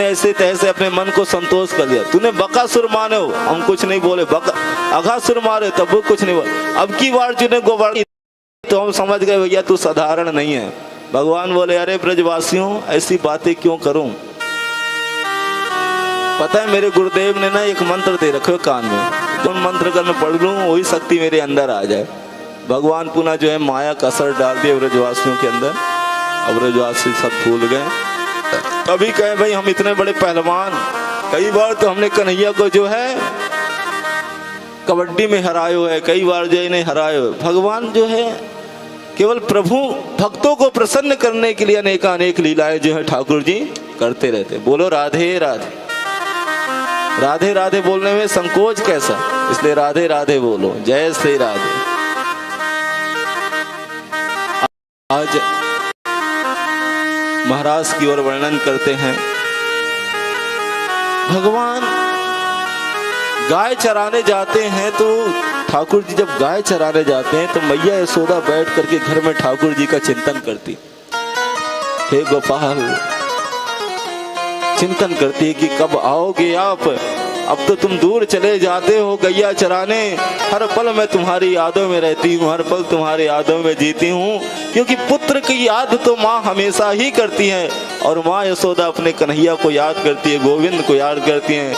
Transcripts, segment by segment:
ऐसे तैसे अपने मन को संतोष कर लिया। तूने बकासुर माने हो, हम कुछ नहीं बोले, अघासुर मारे तब वो कुछ नहीं बोले। अब की बार तूने गोवर्धन तो हम समझ गए भैया तू साधारण नहीं है। भगवान बोले अरे ब्रजवासियों ऐसी बातें क्यों करूं। पता है मेरे गुरुदेव ने ना एक मंत्र दे रखे कान में, जो मंत्र कर मैं पढ़ लूं वही शक्ति मेरे अंदर आ जाए। भगवान पुनः जो है माया का असर डाल दिया ब्रजवासियों के अंदर। अब ब्रजवासी सब भूल गए। तभी कहे भाई हम इतने बड़े पहलवान, कई बार तो हमने कन्हैया को जो है कबड्डी में हरायो है, कई बार जो इन्हें हरायो। भगवान जो है केवल प्रभु भक्तों को प्रसन्न करने के लिए अनेक लीलाएं जो है ठाकुर जी करते रहते। बोलो राधे राधे। राधे राधे बोलने में संकोच कैसा, इसलिए राधे राधे बोलो। जय श्री राधे। आज महाराज की ओर वर्णन करते हैं। भगवान गाय चराने जाते हैं तो ठाकुर जी जब गाय चराने जाते हैं तो मैया यशोदा बैठ करके घर में ठाकुर जी का चिंतन करती। हे गोपाल, चिंतन करती है कि कब आओगे आप। अब तो तुम दूर चले जाते हो गैया चराने, हर पल मैं तुम्हारी यादों में रहती हूँ, हर पल तुम्हारी यादों में जीती हूँ। क्योंकि पुत्र की याद तो माँ हमेशा ही करती है, और माँ यशोदा अपने कन्हैया को याद करती है, गोविंद को याद करती हैं।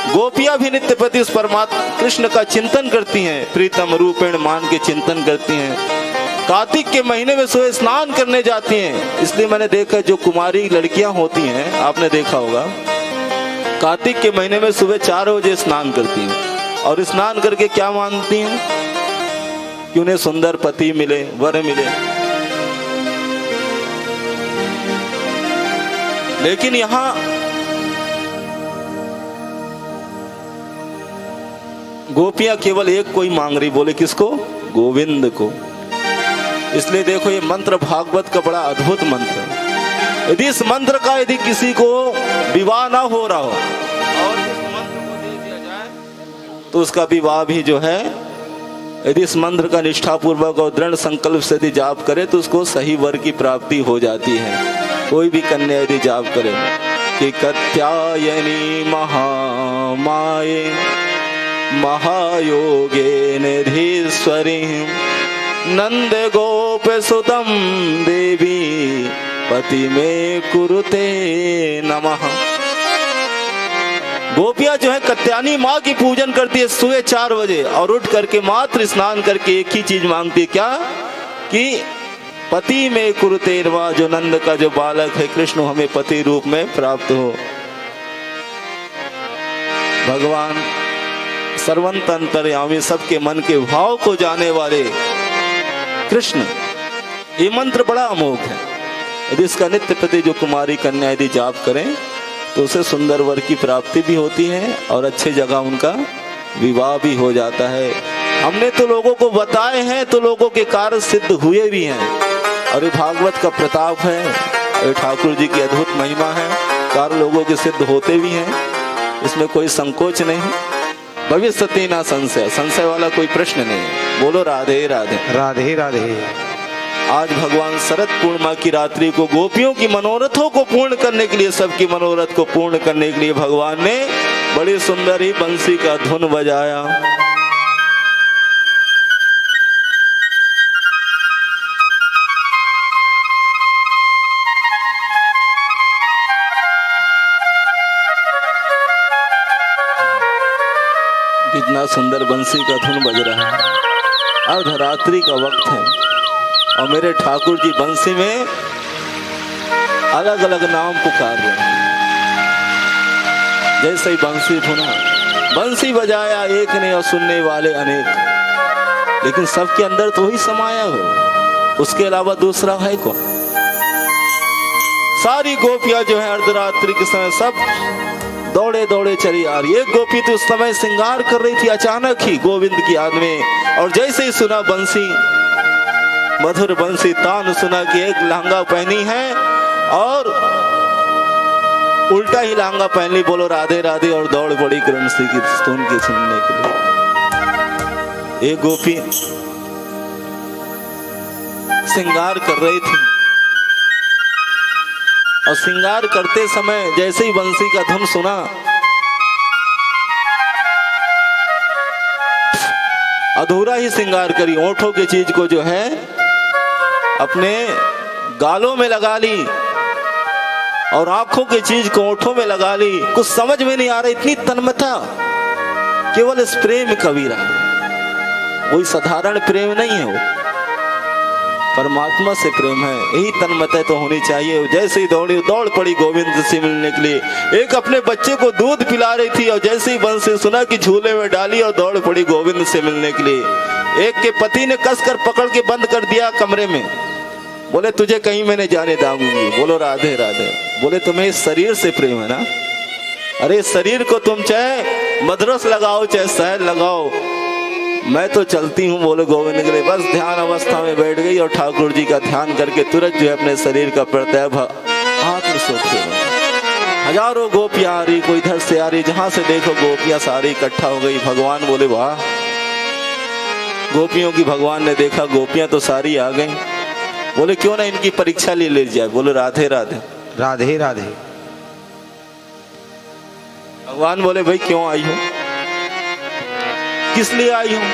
गोपियां भी नित्य प्रति उस परमात्मा कृष्ण का चिंतन करती हैं, प्रीतम रूपेण मान के चिंतन करती हैं। कार्तिक के महीने में सुबह स्नान करने जाती हैं। इसलिए मैंने देखा जो कुमारी लड़कियां होती हैं, आपने देखा होगा, कार्तिक के महीने में सुबह 4 बजे स्नान करती हैं। और स्नान करके क्या मानती हैं कि उन्हें सुंदर पति मिले, वर मिले। लेकिन यहाँ गोपियां केवल एक कोई मांग रही, बोले किसको? गोविंद को। इसलिए देखो ये मंत्र भागवत का बड़ा अद्भुत मंत्र है। यदि इस मंत्र का यदि किसी को विवाह ना हो रहा हो और इस मंत्र को दे दिया जाए तो उसका विवाह भी जो है, यदि इस मंत्र का निष्ठापूर्वक और दृढ़ संकल्प से यदि जाप करे तो उसको सही वर की प्राप्ति हो जाती है। कोई भी कन्या यदि जाप करे कि कात्यायनी महामाये महायोगे निधीश्वरी नंद गोप सुतम देवी पति में कुरुते नमः। गोपियां जो है कत्यानी माँ की पूजन करती है सुबह 4 बजे और उठ करके मात्र स्नान करके एक ही चीज मांगती है, क्या? कि पति में कुरुते नमः, जो नंद का जो बालक है कृष्ण हमें पति रूप में प्राप्त हो। भगवान सर्वंत अंतर्यामी सबके मन के भाव को जाने वाले कृष्ण, ये मंत्र बड़ा अमोघ है। यदि इसका नित्य प्रति जो कुमारी कन्या यदि जाप करें तो उसे सुंदर वर की प्राप्ति भी होती है और अच्छे जगह उनका विवाह भी हो जाता है। हमने तो लोगों को बताए हैं तो लोगों के कार्य सिद्ध हुए भी हैं, और ये भागवत का प्रताप है, ये ठाकुर जी की अद्भुत महिमा है। कार्य लोगों के सिद्ध होते भी हैं, इसमें कोई संकोच नहीं। भविष्यति ना संशय, संशय वाला कोई प्रश्न नहीं। बोलो राधे राधे। राधे राधे। आज भगवान शरद पूर्णिमा की रात्रि को गोपियों की मनोरथों को पूर्ण करने के लिए, सबकी मनोरथ को पूर्ण करने के लिए भगवान ने बड़ी सुंदर ही बंसी का धुन बजाया। कितना सुंदर बंसी का धुन बज रहा है। अर्धरात्रि का वक्त है और मेरे ठाकुर जी बंसी में अलग अलग नाम पुकार रहे हैं। जैसे ही बंसी धुना, बंसी बजाया एक ने और सुनने वाले अनेक, लेकिन सबके अंदर तो ही समाया हो, उसके अलावा दूसरा है कौन? सारी गोपियां जो है अर्धरात्रि के समय सब दौड़े दौड़े चली आ रही। एक गोपी तो उस समय श्रृंगार कर रही थी, अचानक ही गोविंद की याद में, और जैसे ही सुना बंसी, मधुर बंसी तान सुना कि एक लहंगा पहनी है और उल्टा ही लहंगा पहन ली। बोलो राधे राधे, और दौड़ पड़ी बंसी की धुन की सुनने के लिए। एक गोपी श्रृंगार कर रही थी और श्रृंगार करते समय जैसे ही बंसी का धुन सुना, अधूरा ही श्रृंगार करी, ओंठों की चीज को जो है अपने गालों में लगा ली और आंखों की चीज को ओंठों में लगा ली। कुछ समझ में नहीं आ रहा, इतनी तन्मयता। केवल इस प्रेम कबीरा, कोई साधारण प्रेम नहीं है, वो परमात्मा से प्रेम है। यही तन्मयता तो होनी चाहिए। जैसे ही दौड़ पड़ी गोविंद से मिलने के लिए। एक अपने बच्चे को दूध पिला रही थी और जैसे ही बंसी सुना कि झूले में डाली और दौड़ पड़ी गोविंद से मिलने के लिए। एक के पति ने कसकर पकड़ के बंद कर दिया कमरे में, बोले तुझे कहीं मैं नहीं जाने दूंगी। बोलो राधे राधे। बोले तुम्हें इस शरीर से प्रेम है ना? अरे शरीर को तुम चाहे मदरस लगाओ चाहे शहर लगाओ, मैं तो चलती हूँ बोले गोविंद के लिए। बस ध्यान अवस्था में बैठ गई और ठाकुर जी का ध्यान करके तुरंत जो है अपने शरीर का प्रत्यय हाथ में सोते। हजारों गोपियां आ रही, कोई इधर से आ रही, जहां से देखो गोपियां सारी इकट्ठा हो गई। भगवान बोले वाह, गोपियों की भगवान ने देखा गोपियां तो सारी आ गई। बोले क्यों ना इनकी परीक्षा ले जाए। बोले राधे राधे। राधे राधे। भगवान बोले भाई क्यों आई हो, किस लिए आई हूं?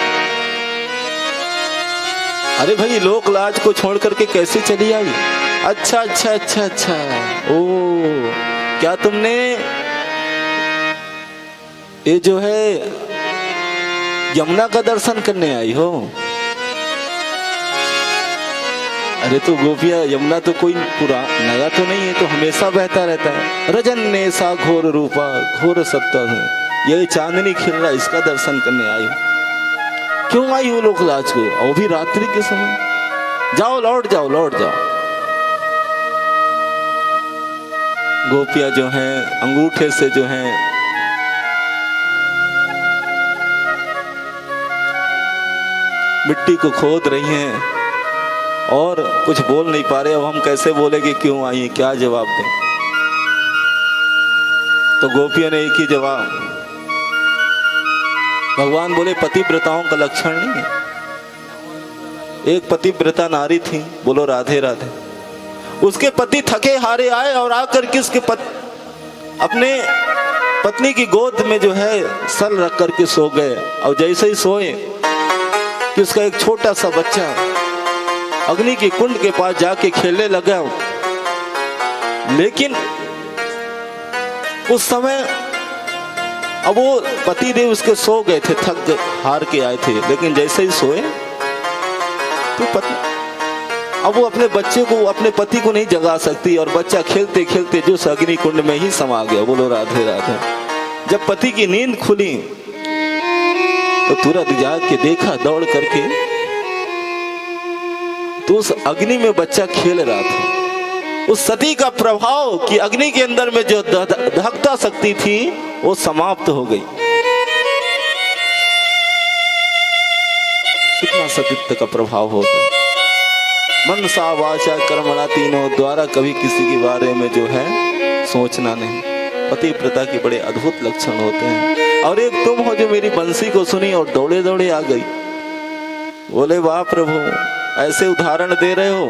अरे भाई लोक लाज को छोड़ करके कैसे चली आई? अच्छा अच्छा अच्छा अच्छा, ओ क्या तुमने ये जो है यमुना का दर्शन करने आई हो? अरे तो गोपिया यमुना तो कोई नया तो नहीं है, तो हमेशा बहता रहता है। रजन ने सा घोर रूपा घोर सत्ता है, ये चांदनी खिल रहा, इसका दर्शन करने आई। क्यों आई हो लोक लाज को, और भी रात्रि के समय? जाओ लौट जाओ लौट जाओ। गोपियां जो हैं अंगूठे से जो हैं मिट्टी को खोद रही हैं और कुछ बोल नहीं पा रहे। अब हम कैसे बोले कि क्यों आई, क्या जवाब दें? तो गोपियों ने एक ही जवाब, भगवान बोले पतिव्रताओं का लक्षण नहीं है। एक पतिव्रता नारी थी, बोलो राधे राधे। उसके पति थके हारे आए और आकर किसके अपने पत्नी की गोद में जो है सर रख करके सो गए। और जैसे ही सोए कि उसका एक छोटा सा बच्चा अग्नि के कुंड के पास जाके खेलने लगा। लेकिन उस समय अब वो पति देव उसके सो गए थे, थक हार के आए थे। लेकिन जैसे ही सोए तो अब वो अपने बच्चे को, अपने पति को नहीं जगा सकती और बच्चा खेलते खेलते जो अग्नि कुंड में ही समा गया। बोलो राधे राधे। जब पति की नींद खुली तो तुरंत जाग के देखा दौड़ करके, तो उस अग्नि में बच्चा खेल रहा था। उस सती का प्रभाव कि अग्नि के अंदर में जो दहकता शक्ति थी वो समाप्त हो गई। कितना सतीत्व का प्रभाव होता है। मनसा वाचा कर्मणा तीनों द्वारा कभी किसी के बारे में जो है सोचना नहीं। पतिव्रता के बड़े अद्भुत लक्षण होते हैं। और एक तुम हो जो मेरी बंसी को सुनी और दौड़े दौड़े आ गई। बोले वाह प्रभु, ऐसे उदाहरण दे रहे हो।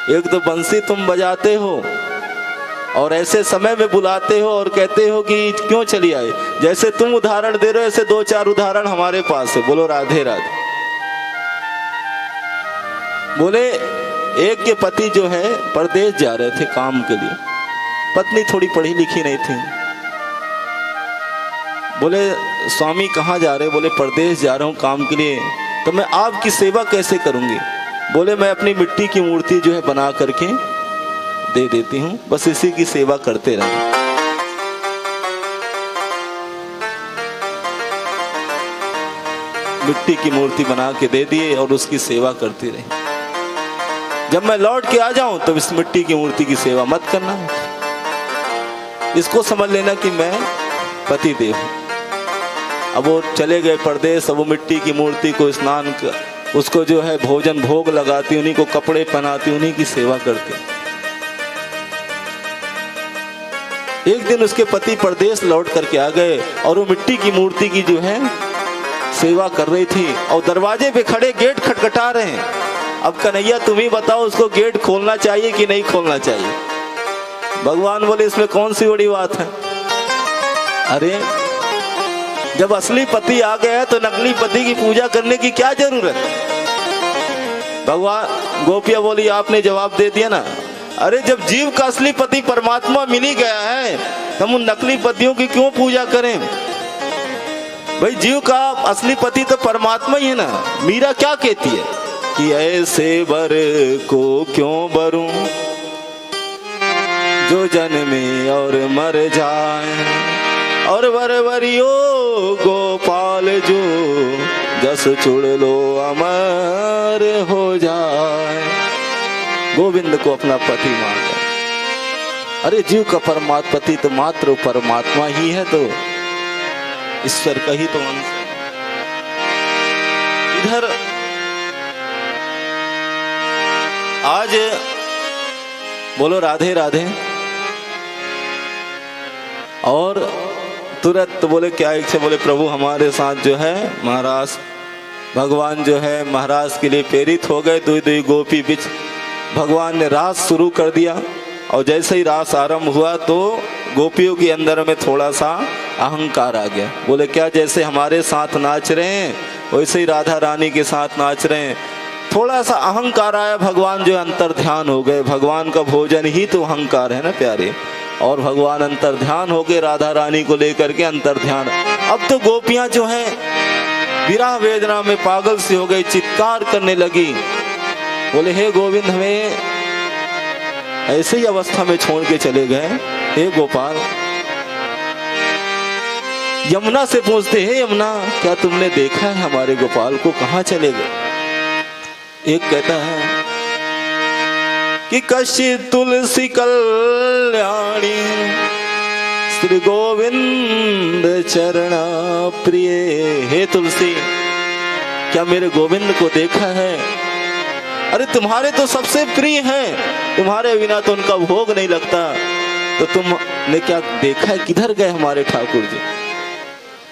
एक तो बंसी तुम बजाते हो और ऐसे समय में बुलाते हो और कहते हो कि क्यों चली आई। जैसे तुम उदाहरण दे रहे हो ऐसे 2-4 उदाहरण हमारे पास है। बोलो राधे राधे। बोले एक के पति जो है परदेश जा रहे थे काम के लिए, पत्नी थोड़ी पढ़ी लिखी नहीं थी। बोले स्वामी कहाँ जा रहे? बोले परदेश जा रहा हूँ काम के लिए। तो मैं आपकी सेवा कैसे करूंगी? बोले मैं अपनी मिट्टी की मूर्ति जो है बना करके दे देती हूँ, बस इसी की सेवा करते रहें। मिट्टी की मूर्ति बना के दे दिए और उसकी सेवा करती रही। जब मैं लौट के आ जाऊं तो इस मिट्टी की मूर्ति की सेवा मत करना, इसको समझ लेना कि मैं पति देव हूं। अब वो चले गए परदेश। अब वो मिट्टी की मूर्ति को स्नान कर, उसको जो है भोजन भोग लगाती, उन्हीं को कपड़े पहनाती, उन्हीं की सेवा करती। एक दिन उसके पति परदेश लौट करके आ गए और वो मिट्टी की मूर्ति की जो है सेवा कर रही थी और दरवाजे पे खड़े गेट खटखटा रहे हैं। अब कन्हैया तुम ही बताओ, उसको गेट खोलना चाहिए कि नहीं खोलना चाहिए? भगवान बोले इसमें कौन सी बड़ी बात है। अरे जब असली पति आ गया है तो नकली पति की पूजा करने की क्या जरूरत है। भगवान गोपिया बोली आपने जवाब दे दिया ना। अरे जब जीव का असली पति परमात्मा मिल ही गया है तो हम उन नकली पतियों की क्यों पूजा करें। भाई जीव का असली पति तो परमात्मा ही है ना। मीरा क्या कहती है कि ऐसे बर को क्यों बरूं जो जन्मे और मर जाए, और वरियो गोपाल जो जस चुड़ लो अमर हो जाए। गोविंद को अपना पति मानता। अरे जीव का परमात्मा पति तो मात्र परमात्मा ही है, तो ईश्वर का ही तो अंश है। इधर आज बोलो राधे राधे, और तुरंत बोले क्या इच्छा, बोले प्रभु हमारे साथ जो है महाराज भगवान जो है महाराज के लिए प्रेरित हो गए। दुई दुई गोपी बीच भगवान ने रास शुरू कर दिया, और जैसे ही रास आरंभ हुआ तो गोपियों के अंदर में थोड़ा सा अहंकार आ गया। बोले क्या जैसे हमारे साथ नाच रहे हैं वैसे ही राधा रानी के साथ नाच रहे हैं। थोड़ा सा अहंकार आया, भगवान जो अंतर ध्यान हो गए। भगवान का भोजन ही तो अहंकार है ना प्यारे, और भगवान अंतर ध्यान हो गए राधा रानी को लेकर के अंतर ध्यान। अब तो गोपियां जो है विरह वेदना में पागल सी हो गई, चित्कार करने लगी। बोले हे गोविंद हमें ऐसे ही अवस्था में छोड़ के चले गए। हे गोपाल, यमुना से पूछते हे यमुना क्या तुमने देखा है हमारे गोपाल को, कहाँ चले गए। एक कहता है कि कशी तुलसी कल्याणी श्री गोविंद चरण प्रिय। हे तुलसी क्या मेरे गोविंद को देखा है। अरे तुम्हारे तो सबसे प्रिय हैं, तुम्हारे बिना तो उनका भोग नहीं लगता, तो तुमने क्या देखा है, किधर गए हमारे ठाकुर जी।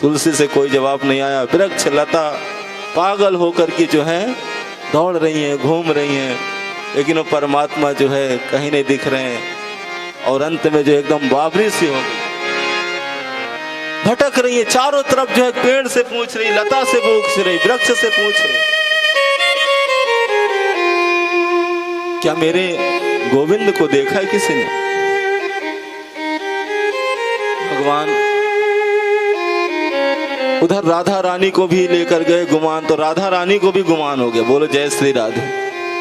तुलसी से कोई जवाब नहीं आया। वृक्ष लता पागल होकर के जो है दौड़ रही हैं, घूम रही हैं, लेकिन वो परमात्मा जो है कहीं नहीं दिख रहे हैं। और अंत में जो एकदम बाबरी सी हो गई, भटक रही है चारों तरफ, जो है पेड़ से पूछ रही, लता से पूछ रही, वृक्ष से पूछ रही क्या मेरे गोविंद को देखा है किसी ने। भगवान उधर राधा रानी को भी लेकर गए गुमान, तो राधा रानी को भी गुमान हो गया। बोलो जय श्री राधे।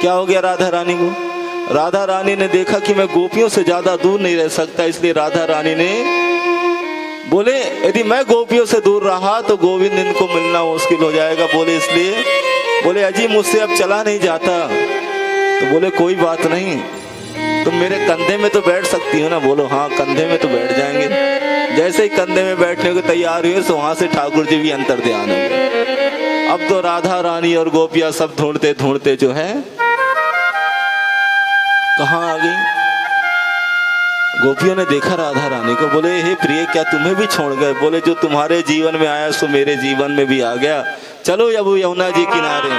क्या हो गया राधा रानी को। राधा रानी ने देखा कि मैं गोपियों से ज्यादा दूर नहीं रह सकता, इसलिए राधा रानी ने बोले यदि मैं गोपियों से दूर रहा तो गोविंद इनको मिलना मुश्किल हो जाएगा। बोले इसलिए बोले अजी मुझसे अब चला नहीं जाता। तो बोले कोई बात नहीं, तुम मेरे कंधे में तो बैठ सकती हो ना। बोलो हाँ कंधे में तो बैठ जाएंगे। जैसे ही कंधे में बैठने को तैयार हुए तो वहां से ठाकुर जी भी अंतर ध्यान हो गए। अब तो राधा रानी और गोपियां सब ढूंढते ढूंढते जो है कहाँ आ गई। गोपियों ने देखा राधा रानी को, बोले हे प्रिय क्या तुम्हें भी छोड़ गए। बोले जो तुम्हारे जीवन में आया सो मेरे जीवन में भी आ गया, चलो अब यमुना जी किनारे।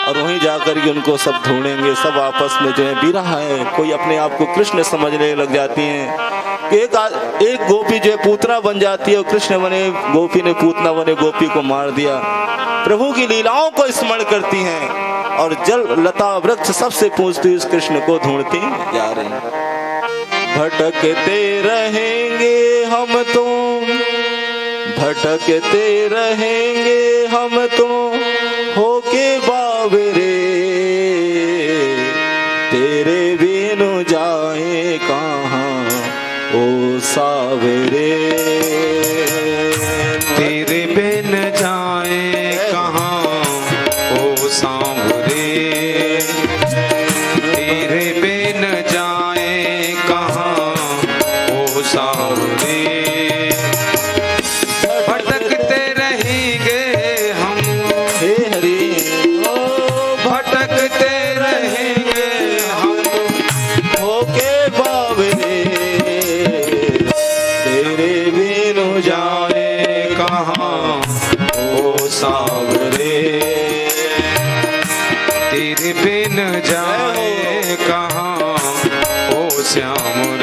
और वहीं जाकर के उनको सब ढूंढेंगे। सब आपस में जो है विरह है, कोई अपने आप को कृष्ण समझने लग जाती हैं। एक गोपी जो है पूतना बन जाती है, और कृष्ण बने गोपी ने पूतना बने गोपी को मार दिया। प्रभु की लीलाओं को स्मरण करती हैं, और जल लता वृक्ष सबसे पूछती उस कृष्ण को ढूंढती जा रही हैं। भटकते रहेंगे हम तो, भटकते रहेंगे हम तो, होके बावरे तेरे बिनु जाए कहाँ ओ सावरे। तेरे बिन जाए कहाँ ओ सांवरे, तेरे बिन जाए कहाँ ओ सांवरे। भटकते रहेंगे हम, हे हरि भटकते रहेंगे हम, होके बावरे तेरे बिनु जाए कहाँ ओ सांवरे। तेरे बिन जाए कहाँ ओ श्याम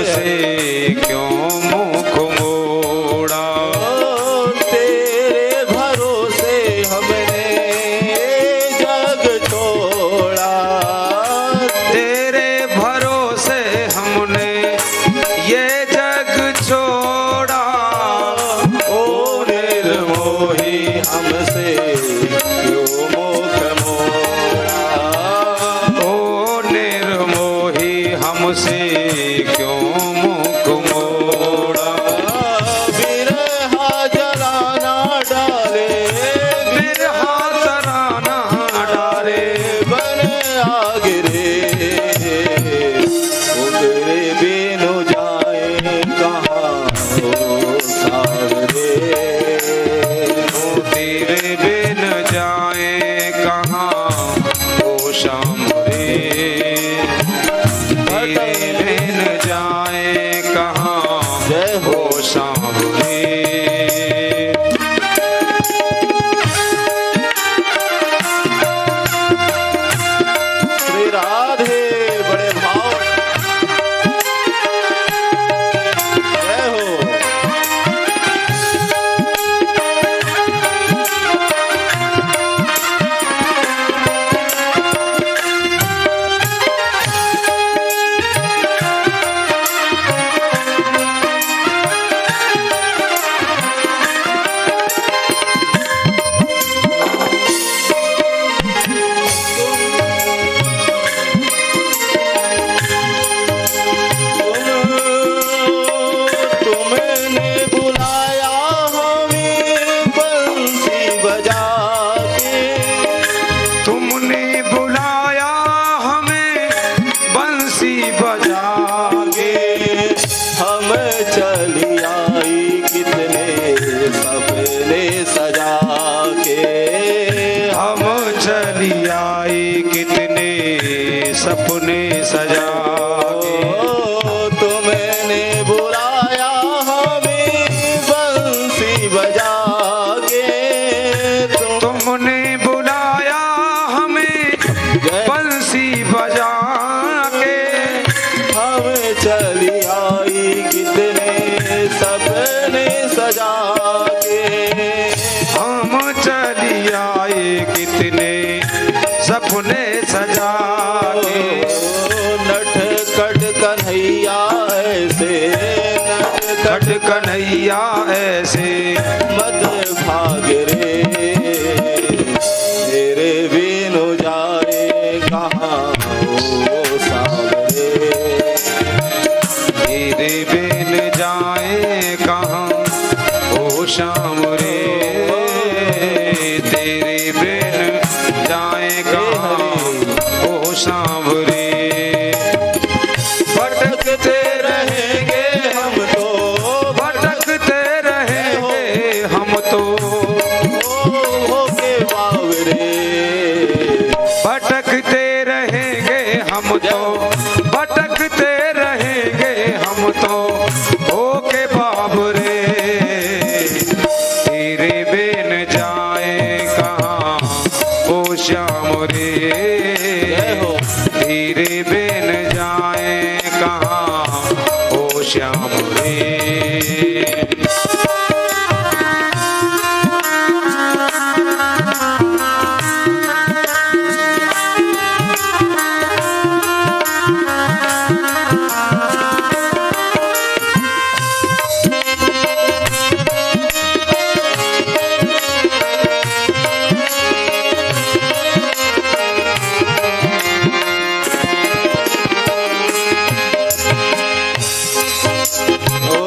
हमसे क्यों मुख मोड़ा। तेरे भरोसे हमने जग छोड़ा। तेरे भरोसे हमने ये जग छोड़ा। ओ निर्मोही हमसे क्यों मुख मोड़ा। ओ निर्मोही हमसे क्यों मुख मोड़ा। बिरहा जलाना डाले बिरहा तराना डारे बने आगरे। उगरे बिनु जाए कहाँ हो सावरे। तेरे बिन जाए कहाँ ओ श्याम रे। तेरे बिन जाए कहाँ जय हो ओ श्याम रे। श्री राधे बड़े भाव। जय हो। तुमने बुलाया हमें बंसी बजा के। तुमने बुलाया हमें बंसी बजा के। हम चली आई कितने सपने सजा के। हम चली आई कितने सपने सजा के। तुमने बुलाया हमें बंसी बजा के। तुमने बुलाया हमें बंसी बजा के। हम चली आई कितने सपने सजा के। हम चली आए कितने सपने सजा के। नट कट कन्हैया ऐसे नट कट कन्हैया ऐसे मत भाग रे। तेरे बिनु जाए कहाँ हो सावरे। तेरे बिन जाए कहाँ ओ श्याम रे। तेरे बिन जाए कहाँ ओ श्याम रे। भटकते रहेंगे हम तो। भटकते रहेंगे हम तो। हो के बावरे। भटकते रहेंगे हम तो। भटकते रहेंगे हम तो ओके बाबरे। तेरे बिन जाए कहाँ ओ श्याम रे। जय हो। तेरे बिन जाए कहाँ ओ श्याम रे। ओ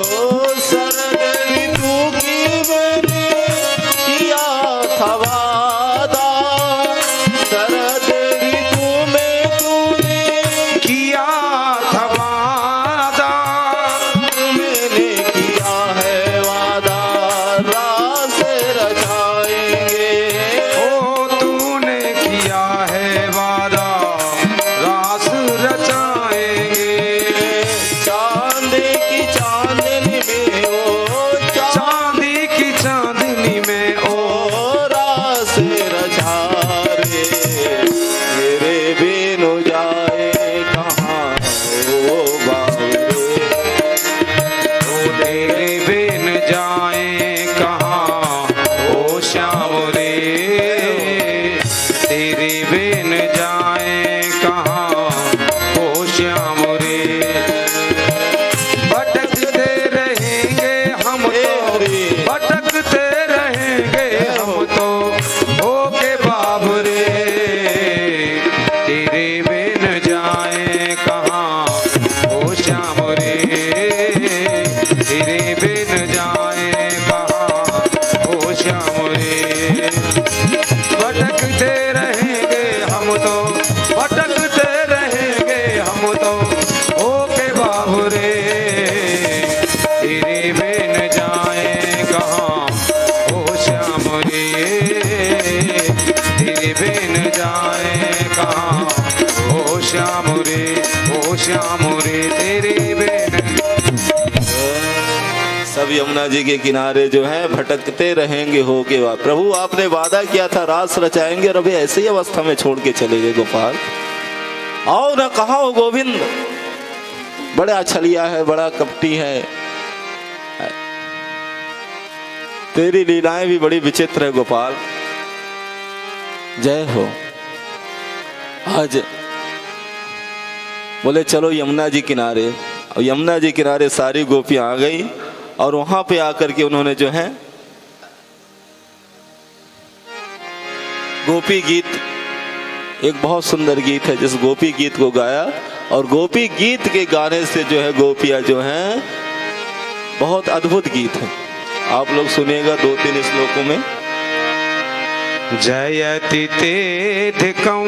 श्याम रे तेरे बिन। सब यमुना जी के किनारे जो है भटकते रहेंगे होके वाह। प्रभु आपने वादा किया था रास रचाएंगे और अभी ऐसी ही अवस्था में छोड़ के चले गए गोपाल। आओ ना कहा हो गोविंद, बड़ा छलिया है, बड़ा कपटी है, तेरी लीलाएं भी बड़ी विचित्र है गोपाल। जय हो। आज बोले चलो यमुना जी किनारे, और यमुना जी किनारे सारी गोपियां आ गई और वहां पे आकर के उन्होंने जो है गोपी गीत, एक बहुत सुंदर गीत है जिस गोपी गीत को गाया, और गोपी गीत के गाने से जो है गोपियां जो हैं बहुत अद्भुत गीत है। आप लोग सुनिएगा 2-3 श्लोकों में। जयति तेधिकं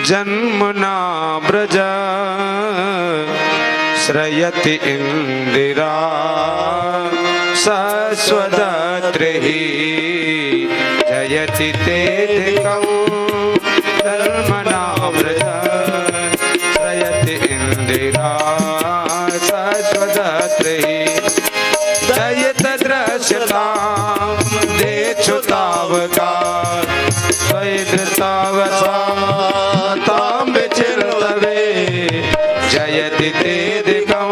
जन्मना ब्रज श्रयति इंदिरा सस्वदत्रिः। जयति तेधिकं जन्मना ब्रज श्रयति इंदिरा सस्वदत्रिः। जयत दृश्यतां देक्षुतावकार स्वैधृतावसा तां विचिन्तवे। जयति तेधिकं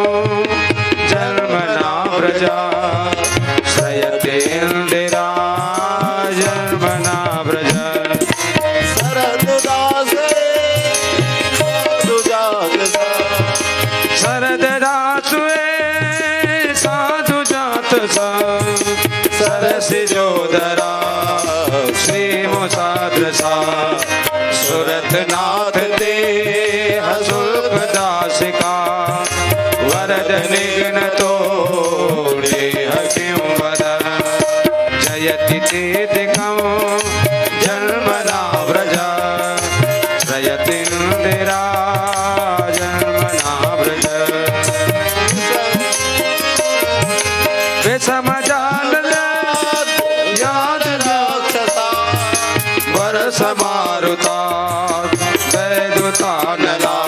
जन्मना ब्रजा श्रयति इंदिरा जन्मना ब्रजा। शरददासुए साधु जात सरसिजोदरा श्रीमुसादृशा सुरत नाथ ते हसुल्क दासिका वरद निघ्न तोड़े हकिम वद। जयति तेधिकं जन्मना ब्रजा श्रयति इंदिरा जन्मना ब्रजा। विषमजाल याद राक्षसा बरस मारुता वैदुता नला।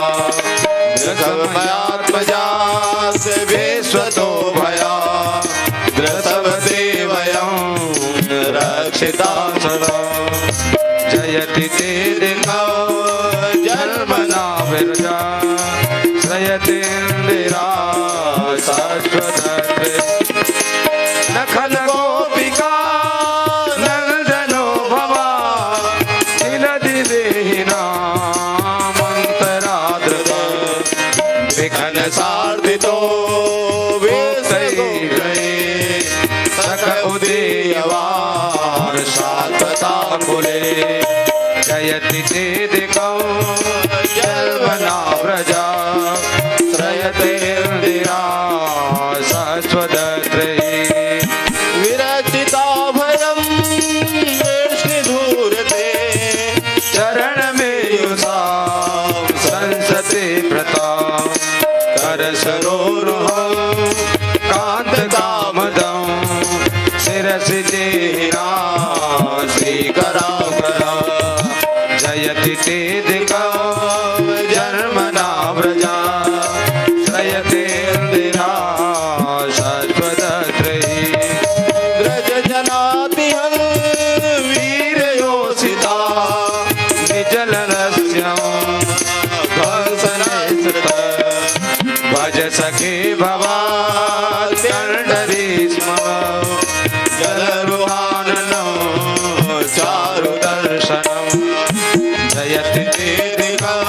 मयात्मजा से विश्वतो भया द्रसवते वयं रक्षिता सदा। जयति तेधिकं जन्मना ब्रजा श्रयति इंदिरा सस्वदत्रिः। नखल गोपिका नंदनो भवा तिलदि देहिनामन्तराद्रत। विघ्न सार्दितो वेशगोगणे सख उदीयवान शाश्वता कुले। जयति तेधिकं जन्मना ब्रजा श्रयति इंदिरा सस्वदत्रिः। विरचिता भयं वैष्णिधूरते चरण में युषा संसते प्रता कर सरोरुहं कांत कामदं शिरसि जेहिना श्रीकराकरा। जयति तेधिकं जन्मना ब्रजा श्रयति इंदिरा सस्वदत्रिः। ब्रज जनातिहं वीरयोषिता निजलनस्यं कंसनश्रुत। भज सखे भवात्कण्डरी स्म जलरुहाननं चारुदर्शनम्। जयति तेधिकं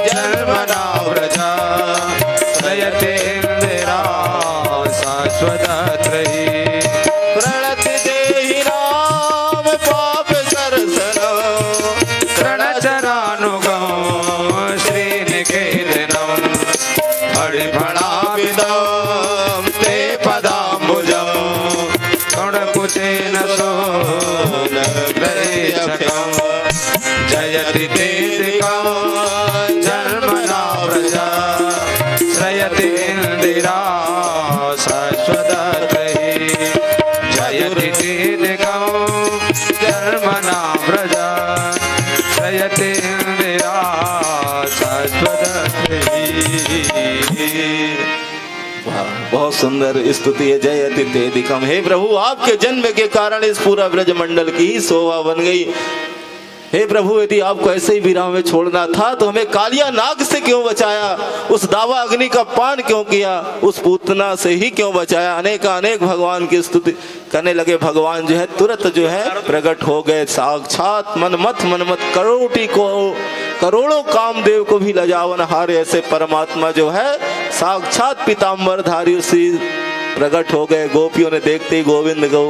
जन्मना ब्रजा श्रयति इंदिरा सस्वदत्रिः। प्रणति देहि राम पाप सरसनं प्रणचरानुगं श्रीनिकेतनं। फणिफणाविदं ते पदाम्बुजं गुणकुचेन सोनग्रहीषकम्। जयति तेधिकं जन्मना ब्रजा श्रयति इंदिरा सस्वदत्रिः। जयति तेधिकं जन्मना ब्रजा श्रयति इंदिरा सस्वदत्रिः। बहुत सुंदर स्तुति है। जयति तेदिकम। हे प्रभु, आपके जन्म के कारण इस पूरा ब्रजमंडल की ही शोभा बन गई। हे प्रभु, यदि आपको ऐसे ही विराम में छोड़ना था तो हमें कालिया नाग से क्यों बचाया, उस दावा अग्नि का पान क्यों किया, उस पूतना से ही क्यों बचाया। अनेक भगवान की स्तुति करने लगे। भगवान जो है तुरंत जो है प्रकट हो गए। साक्षात मनमथ करोड़ों कामदेव को भी लजावन हार ऐसे परमात्मा जो है साक्षात पीताम्बरधारी उसी प्रकट हो गए। गोपियों ने देखते ही गोविंद गो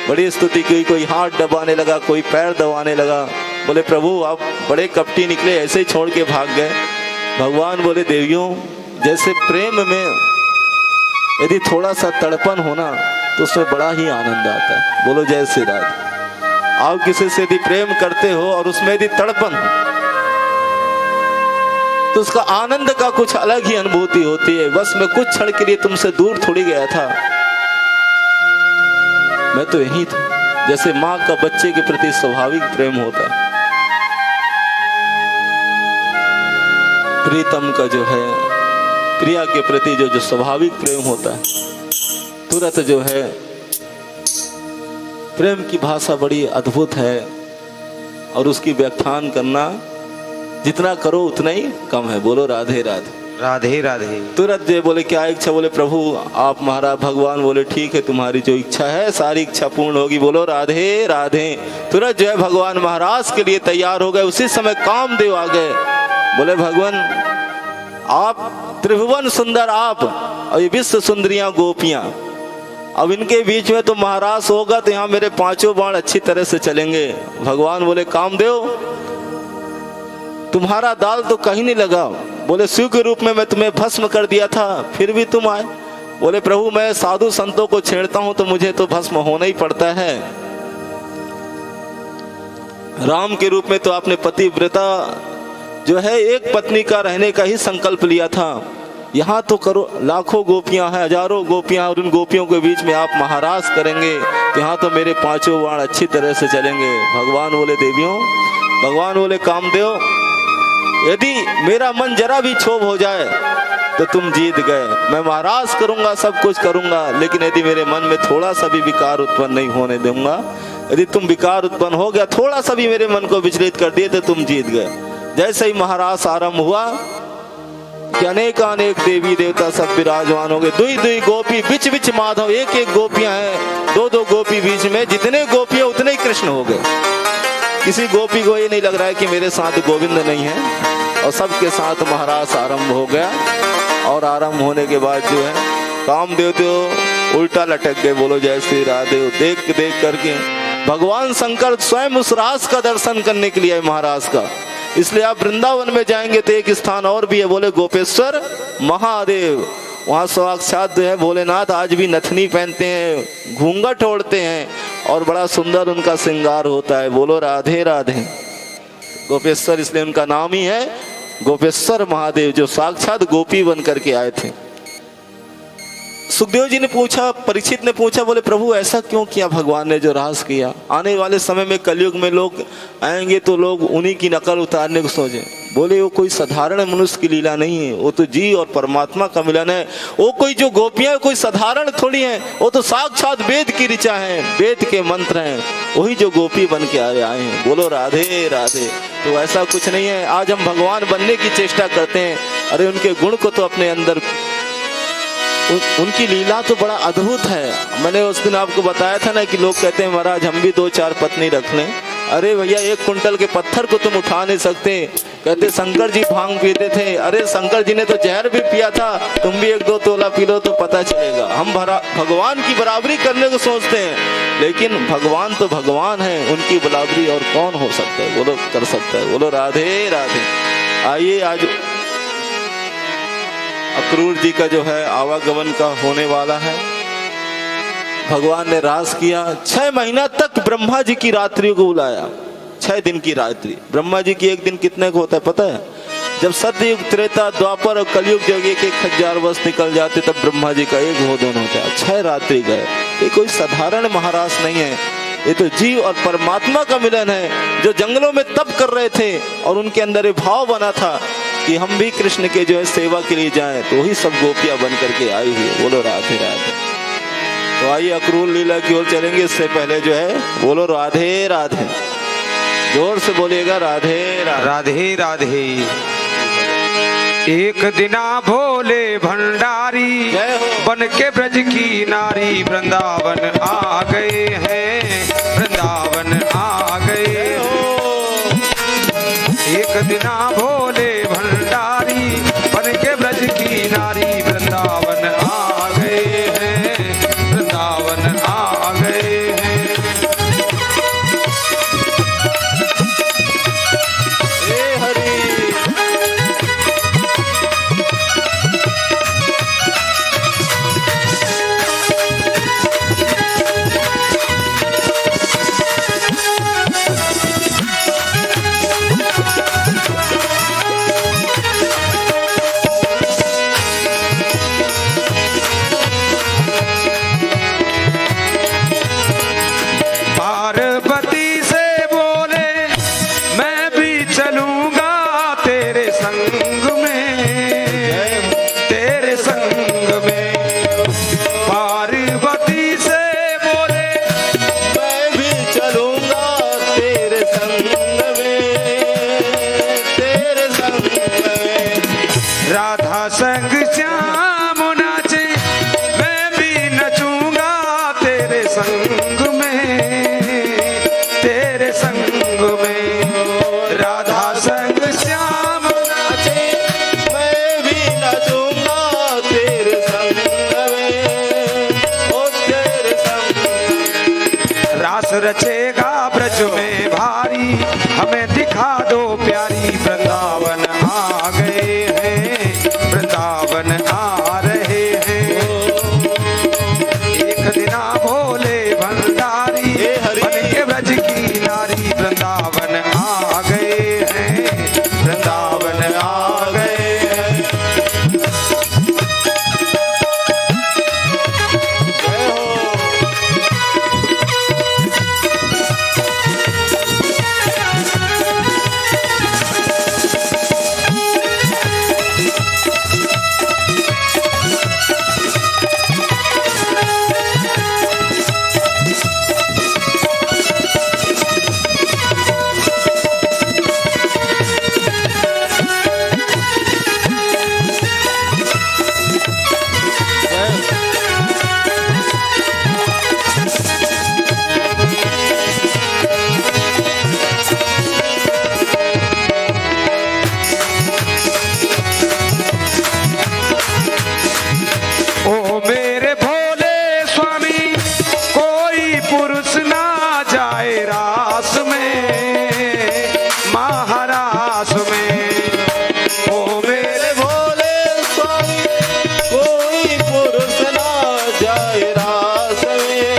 बड़ी स्तुति की। कोई हाथ दबाने लगा, कोई पैर दबाने लगा। बोले प्रभु, आप बड़े कपटी निकले, ऐसे ही छोड़ के भाग गए। भगवान बोले देवियों, जैसे प्रेम में यदि थोड़ा सा तड़पन होना तो उसमें बड़ा ही आनंद आता है। बोलो जय श्री राधे। आप किसी से यदि प्रेम करते हो और उसमें यदि तड़पन हो तो उसका आनंद का कुछ अलग ही अनुभूति होती है। बस मैं कुछ क्षण के लिए तुमसे दूर थोड़ी गया था, मैं तो यही था। जैसे माँ का बच्चे के प्रति स्वाभाविक प्रेम होता है, प्रीतम का जो है प्रिया के प्रति जो स्वाभाविक प्रेम होता है, तुरंत जो है प्रेम की भाषा बड़ी अद्भुत है और उसकी व्याख्यान करना जितना करो उतना ही कम है। बोलो राधे राधे। राधे राधे। तुरंत जो बोले क्या इच्छा, बोले प्रभु आप महाराज। भगवान बोले ठीक है, तुम्हारी जो इच्छा है सारी इच्छा पूर्ण होगी। बोलो राधे राधे। तुरंत जो है भगवान महाराज के लिए तैयार हो गए। उसी समय कामदेव आ गए। बोले भगवान, आप त्रिभुवन सुंदर आप और ये विश्व सुंदरियां गोपियां, अब इनके बीच में तो महाराज होगा तो यहाँ मेरे पांचों बाण अच्छी तरह से चलेंगे। भगवान बोले कामदेव, तुम्हारा दाल तो कहीं नहीं लगा। बोले शिव के रूप में मैं तुम्हें भस्म कर दिया था, फिर भी तुम आए। बोले प्रभु, मैं साधु संतों को छेड़ता हूं तो मुझे तो भस्म होना ही पड़ता है। राम के रूप में तो आपने पतिव्रता जो है एक पत्नी का रहने का ही संकल्प लिया था। यहाँ तो करो लाखों गोपियां हैं, हजारों गोपियां, और उन गोपियों के बीच में आप महाराज करेंगे तो यहाँ तो मेरे पांचों बाण अच्छी तरह से चलेंगे। भगवान बोले देवियों, भगवान बोले कामदेव, यदि मेरा मन जरा भी क्षोभ हो जाए तो तुम जीत गए। मैं महाराज करूंगा, सब कुछ करूंगा, लेकिन यदि मेरे मन में थोड़ा सा भी विकार उत्पन्न नहीं होने दूंगा। यदि तुम विकार उत्पन्न हो गया, थोड़ा सा भी मेरे मन को विचलित कर दिए तो तुम जीत गए। जैसे ही महाराज आरंभ हुआ कि अनेक देवी देवता सब विराजमान हो गए। दुई दुई गोपी बिच बिच माधव, एक गोपियां हैं, दो गोपी बीच में, जितने गोपियां उतने ही कृष्ण हो गए। किसी गोपी को ये नहीं लग रहा है कि मेरे साथ गोविंद नहीं है, और सबके साथ महाराज आरंभ हो गया। और आरंभ होने के बाद जो है कामदेव तो उल्टा लटक गए। बोलो जय श्री राधे। देख करके भगवान शंकर स्वयं उस रास का दर्शन करने के लिए आए महाराज का। इसलिए आप वृंदावन में जाएंगे तो एक स्थान और भी है, बोले गोपेश्वर महादेव। वहाँ साक्षात जो है भोलेनाथ आज भी नथनी पहनते हैं, घूंघट ओढ़ते हैं और बड़ा सुंदर उनका श्रृंगार होता है। बोलो राधे राधे। गोपेश्वर इसलिए उनका नाम ही है गोपेश्वर महादेव, जो साक्षात गोपी बन करके आए थे। सुखदेव जी ने पूछा, परीक्षित ने पूछा, बोले प्रभु ऐसा क्यों किया भगवान ने जो रास किया। आने वाले समय में कलयुग में लोग आएंगे तो लोग उन्हीं की नकल उतारने को सोचे। बोले वो कोई साधारण मनुष्य की लीला नहीं है, वो तो जी और परमात्मा का मिलन है। वो कोई जो गोपियां कोई साधारण थोड़ी हैं, वो तो साक्षात वेद की ऋचा हैं, वेद के मंत्र हैं, वही जो गोपी बन के आए हैं। बोलो राधे राधे। तो ऐसा कुछ नहीं है। आज हम भगवान बनने की चेष्टा करते हैं, अरे उनके गुण को तो अपने अंदर, उनकी लीला तो बड़ा अद्भुत है। मैंने उस दिन आपको बताया था ना कि लोग कहते हैं महाराज हम भी 2-4 पत्नी रख लें। अरे भैया 1 कुंटल के पत्थर को तुम उठा नहीं सकते। कहते शंकर जी भांग पीते थे, अरे शंकर जी ने तो जहर भी पिया था, तुम भी 1-2 तोला पी लो तो पता चलेगा। हम भगवान की बराबरी करने को सोचते हैं, लेकिन भगवान तो भगवान है, उनकी बराबरी और कौन हो सकता है। बोलो कर सकता है। बोलो राधे राधे। आइए आज अक्रूर जी का जो है आवागमन का होने वाला है। भगवान ने रास किया। 6 महीना तक ब्रह्मा जी की रात्रि को बुलाया। 6 दिन की रात्रि। ब्रह्मा जी की एक दिन कितने को होता है पता है? जब सतयुग, त्रेता, द्वापर और कलयुग जब 1,000 वर्ष निकल जाते तब ब्रह्मा जी का एक भोजन होता है। 6 रात्रि गए। ये कोई साधारण महाराज नहीं है, ये तो जीव और परमात्मा का मिलन है। जो जंगलों में तप कर रहे थे और उनके अंदर ये भाव बना था कि हम भी कृष्ण के जो है सेवा के लिए जाएं, तो ही सब गोपियां बन करके आई हुई है। बोलो राधे राधे। तो आइए अक्रूर लीला की ओर चलेंगे। इससे पहले जो है बोलो राधे राधे, जोर से बोलिएगा राधे राधे। राधे राधे। एक दिना भोले भंडारी जय हो। बन के ब्रज की नारी वृंदावन आ गए हैं, वृंदावन आ गए हो। एक दिना भोले भंडारी बन के ब्रज की नारी वृंदावन आ गए हैं, वृंदावन आ गए हैं। हे हरि। पार्वती से बोले मैं भी चलूंगा तेरे संग में, तेरे संग में। पार्वती से बोले मैं भी चलूंगा तेरे संग में, तेरे संग में। राधा संग श्याम नाचे मैं भी नचूंगा तेरे संग में, तेरे संग में। राधा संग श्याम नाचे मैं भी नाचूंगा तेरे संग में, ओ तेरे संग में। रास रचेगा ब्रज में भारी, हमें दिखा दो प्यारी। वृंदावन आ गए हैं, वृंदावन आ रहे हैं। एक दिना भोले भंडारी हे हरि। बन के ब्रज की नारी वृंदावन आ गए हैं, वृंदावन आ गए हैं। जय हो। ओ मेरे भोले स्वामी, कोई पुरुष ना जाए रास में, महारास में। ओ मेरे भोले स्वामी, कोई पुरुष ना जाए रास में,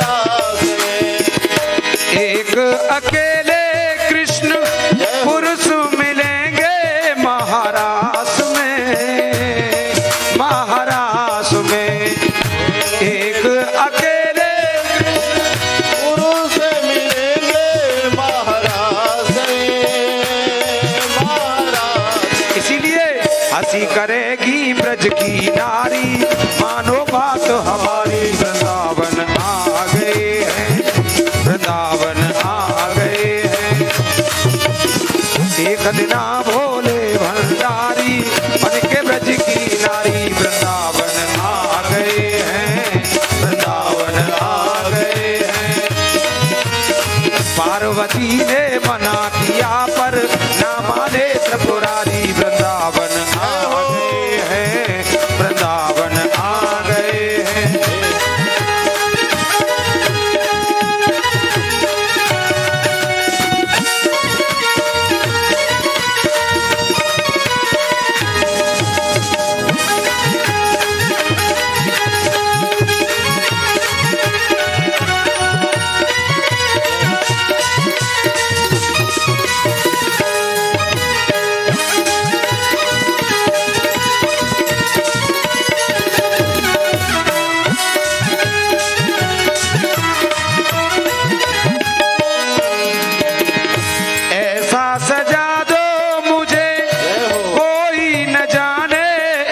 रास में। एक अकेले कृष्ण पुरुष मिलेंगे महारास में, महारास में। एक अकेले पुरुष मिलेंगे महाराज में, महाराज। इसीलिए हंसी करेगी ब्रज की नारी, मानो बात हमारी। वृंदावन आ गए हैं, वृंदावन आ गए हैं। एक दिना भोले भंडारी बन के ब्रज की नारी वृंदावन आ गए हैं, वृंदावन आ गए हैं। पार्वती ने मना किया पर ना माने त्रिपुरारी। वृंदावन आ गए हैं, वृंदावन आ गए हैं।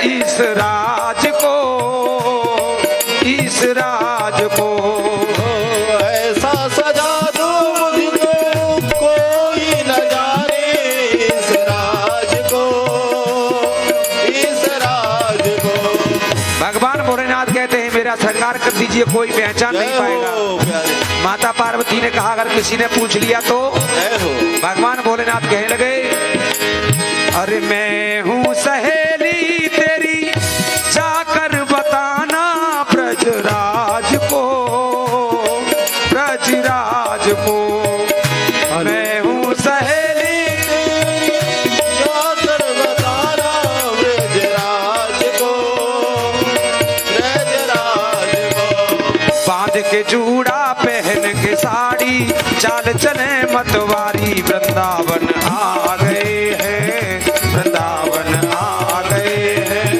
इस राज को, इस राज को। ऐसा सजा दो मुझको कोई न जाने इस राज को, इस राज को। भगवान भोलेनाथ कहते हैं मेरा श्रृंगार कर दीजिए, कोई पहचान नहीं पाएगा। माता पार्वती ने कहा अगर किसी ने पूछ लिया तो? भगवान भोलेनाथ कहने लगे अरे मैं हूँ सहेली तेरी, जाकर बताना ब्रजराज को, ब्रजराज को। मैं हूँ सहेली तेरी, जाकर बताना ब्रजराज को, ब्रजराज को। बांध के जूड़ा पहन के साड़ी, चाल चले मतवारी, वृंदावन आ गए हैं, वृंदावन आ गए हैं।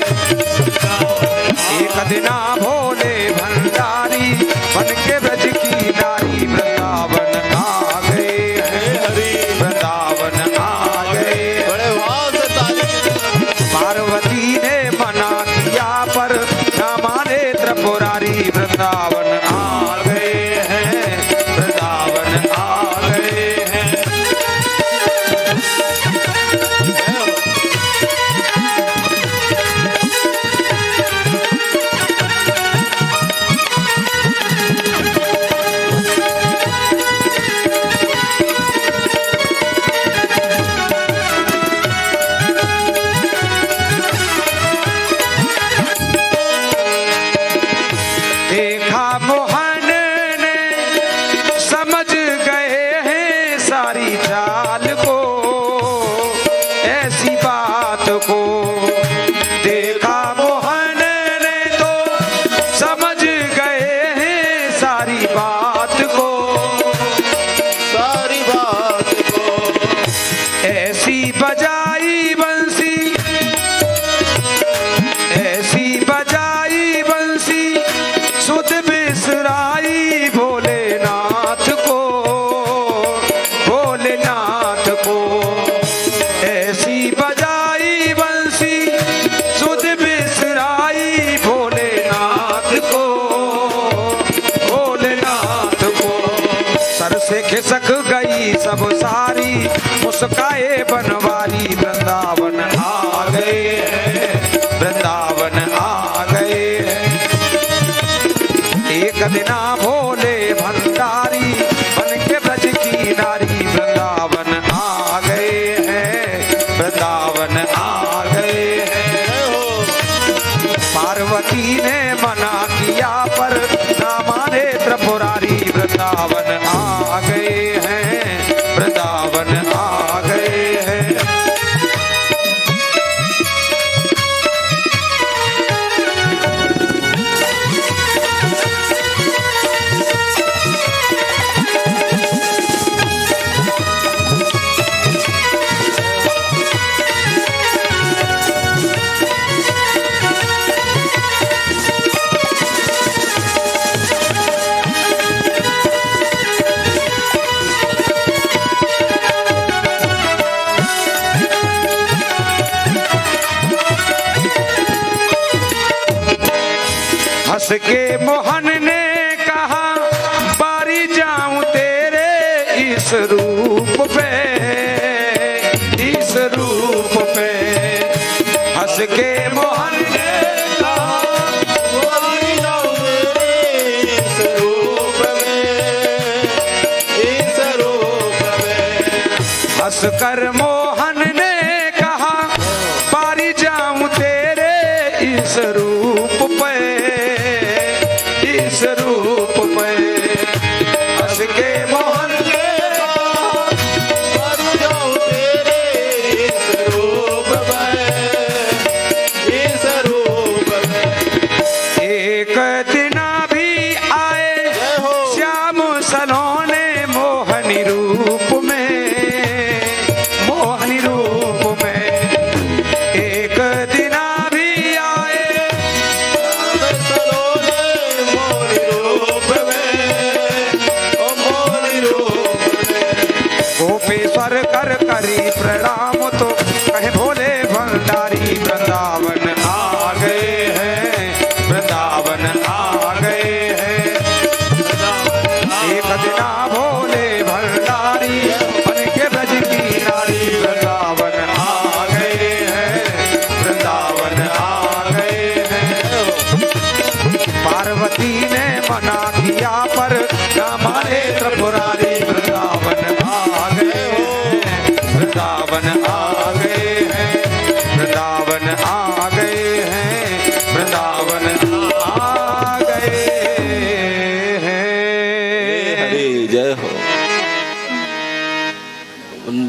एक दिन भोले भंडारी, बन के ब्रज की नारी, वृंदावन आ गए हैं, वृंदावन आ गए। बड़े वास पार्वती ने मना किया पर न माने त्रिपुरारी, वृंदावन आ गए हैं, वृंदावन आ गए हैं। देखा मोहन ने समझ गए हैं सारी चाल को, ऐसी बात को। देखा मोहन ने तो समझ गए हैं सारी बात को, सारी बात को। ऐसी बजाई बंसी, ऐसी बजाई बंसी, सुध बिसराई भोलेनाथ को, भोलेनाथ को। ऐसी बजाई बंसी, सुध बिसराई भोलेनाथ को, भोलेनाथ को। सर से खिसक गई सब सारी, मुस्काए बनवारी, वृंदावन आ गए हैं, वृंदावन आ गए हैं। एक दिना भोले भंडारी, बन के ब्रज की नारी, वृंदावन आ गए हैं, वृंदावन आ गए हैं। पार्वती ने मना किया पर न माने त्रिपुरारी, वृंदावन आ गए हैं, वृंदावन आ गए हैं। हंस के मोहन ने कहा बारी जाऊं तेरे इस रूप पे, इस रूप पे। हंस के मोहन ने कहा बारी जाऊं तेरे इस रूप में, इस रूप में। हंस कर मोहन ने कहा बारी जाऊं तेरे इस रूप पे, इस रूप पे। हंस के मोहन ने कहा बारी जाऊं तेरे इस रूप में, इस रूप में। एक दिन भी आए श्याम सलोने मोहनी रूप में, मोहनी रूप में। एक दिन भी आए सलोने मोहनी रूप में, ओ मोहनी रूप में। गोपेश्वर कर करी प्रणाम तो कहे भोले भंडारी, वृंदावन आ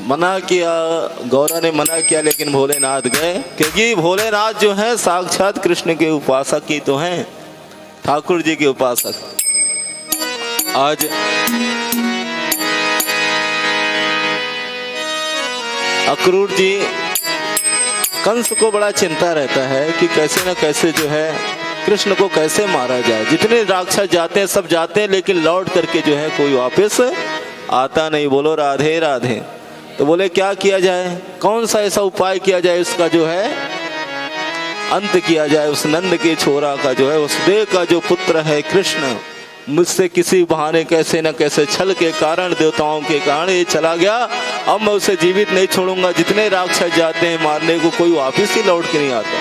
मना किया, गौरा ने मना किया, लेकिन भोलेनाथ गए, क्योंकि भोलेनाथ जो है साक्षात कृष्ण के उपासक ही तो हैं, ठाकुर जी के उपासक। आज अक्रूर जी, कंस को बड़ा चिंता रहता है कि कैसे न कैसे जो है कृष्ण को कैसे मारा जाए। जितने राक्षस जाते हैं सब जाते हैं, लेकिन लौट करके जो है कोई वापस आता नहीं। बोलो राधे राधे। तो बोले क्या किया जाए, कौन सा ऐसा उपाय किया जाए उसका जो है अंत किया जाए। उस नंद के छोरा का जो है, उस देव का जो पुत्र है कृष्ण, मुझसे किसी बहाने कैसे न कैसे छल के कारण, देवताओं के कारण ये चला गया, अब मैं उसे जीवित नहीं छोड़ूंगा। जितने राक्षस जाते हैं मारने को, कोई वापिस ही लौट के नहीं आता।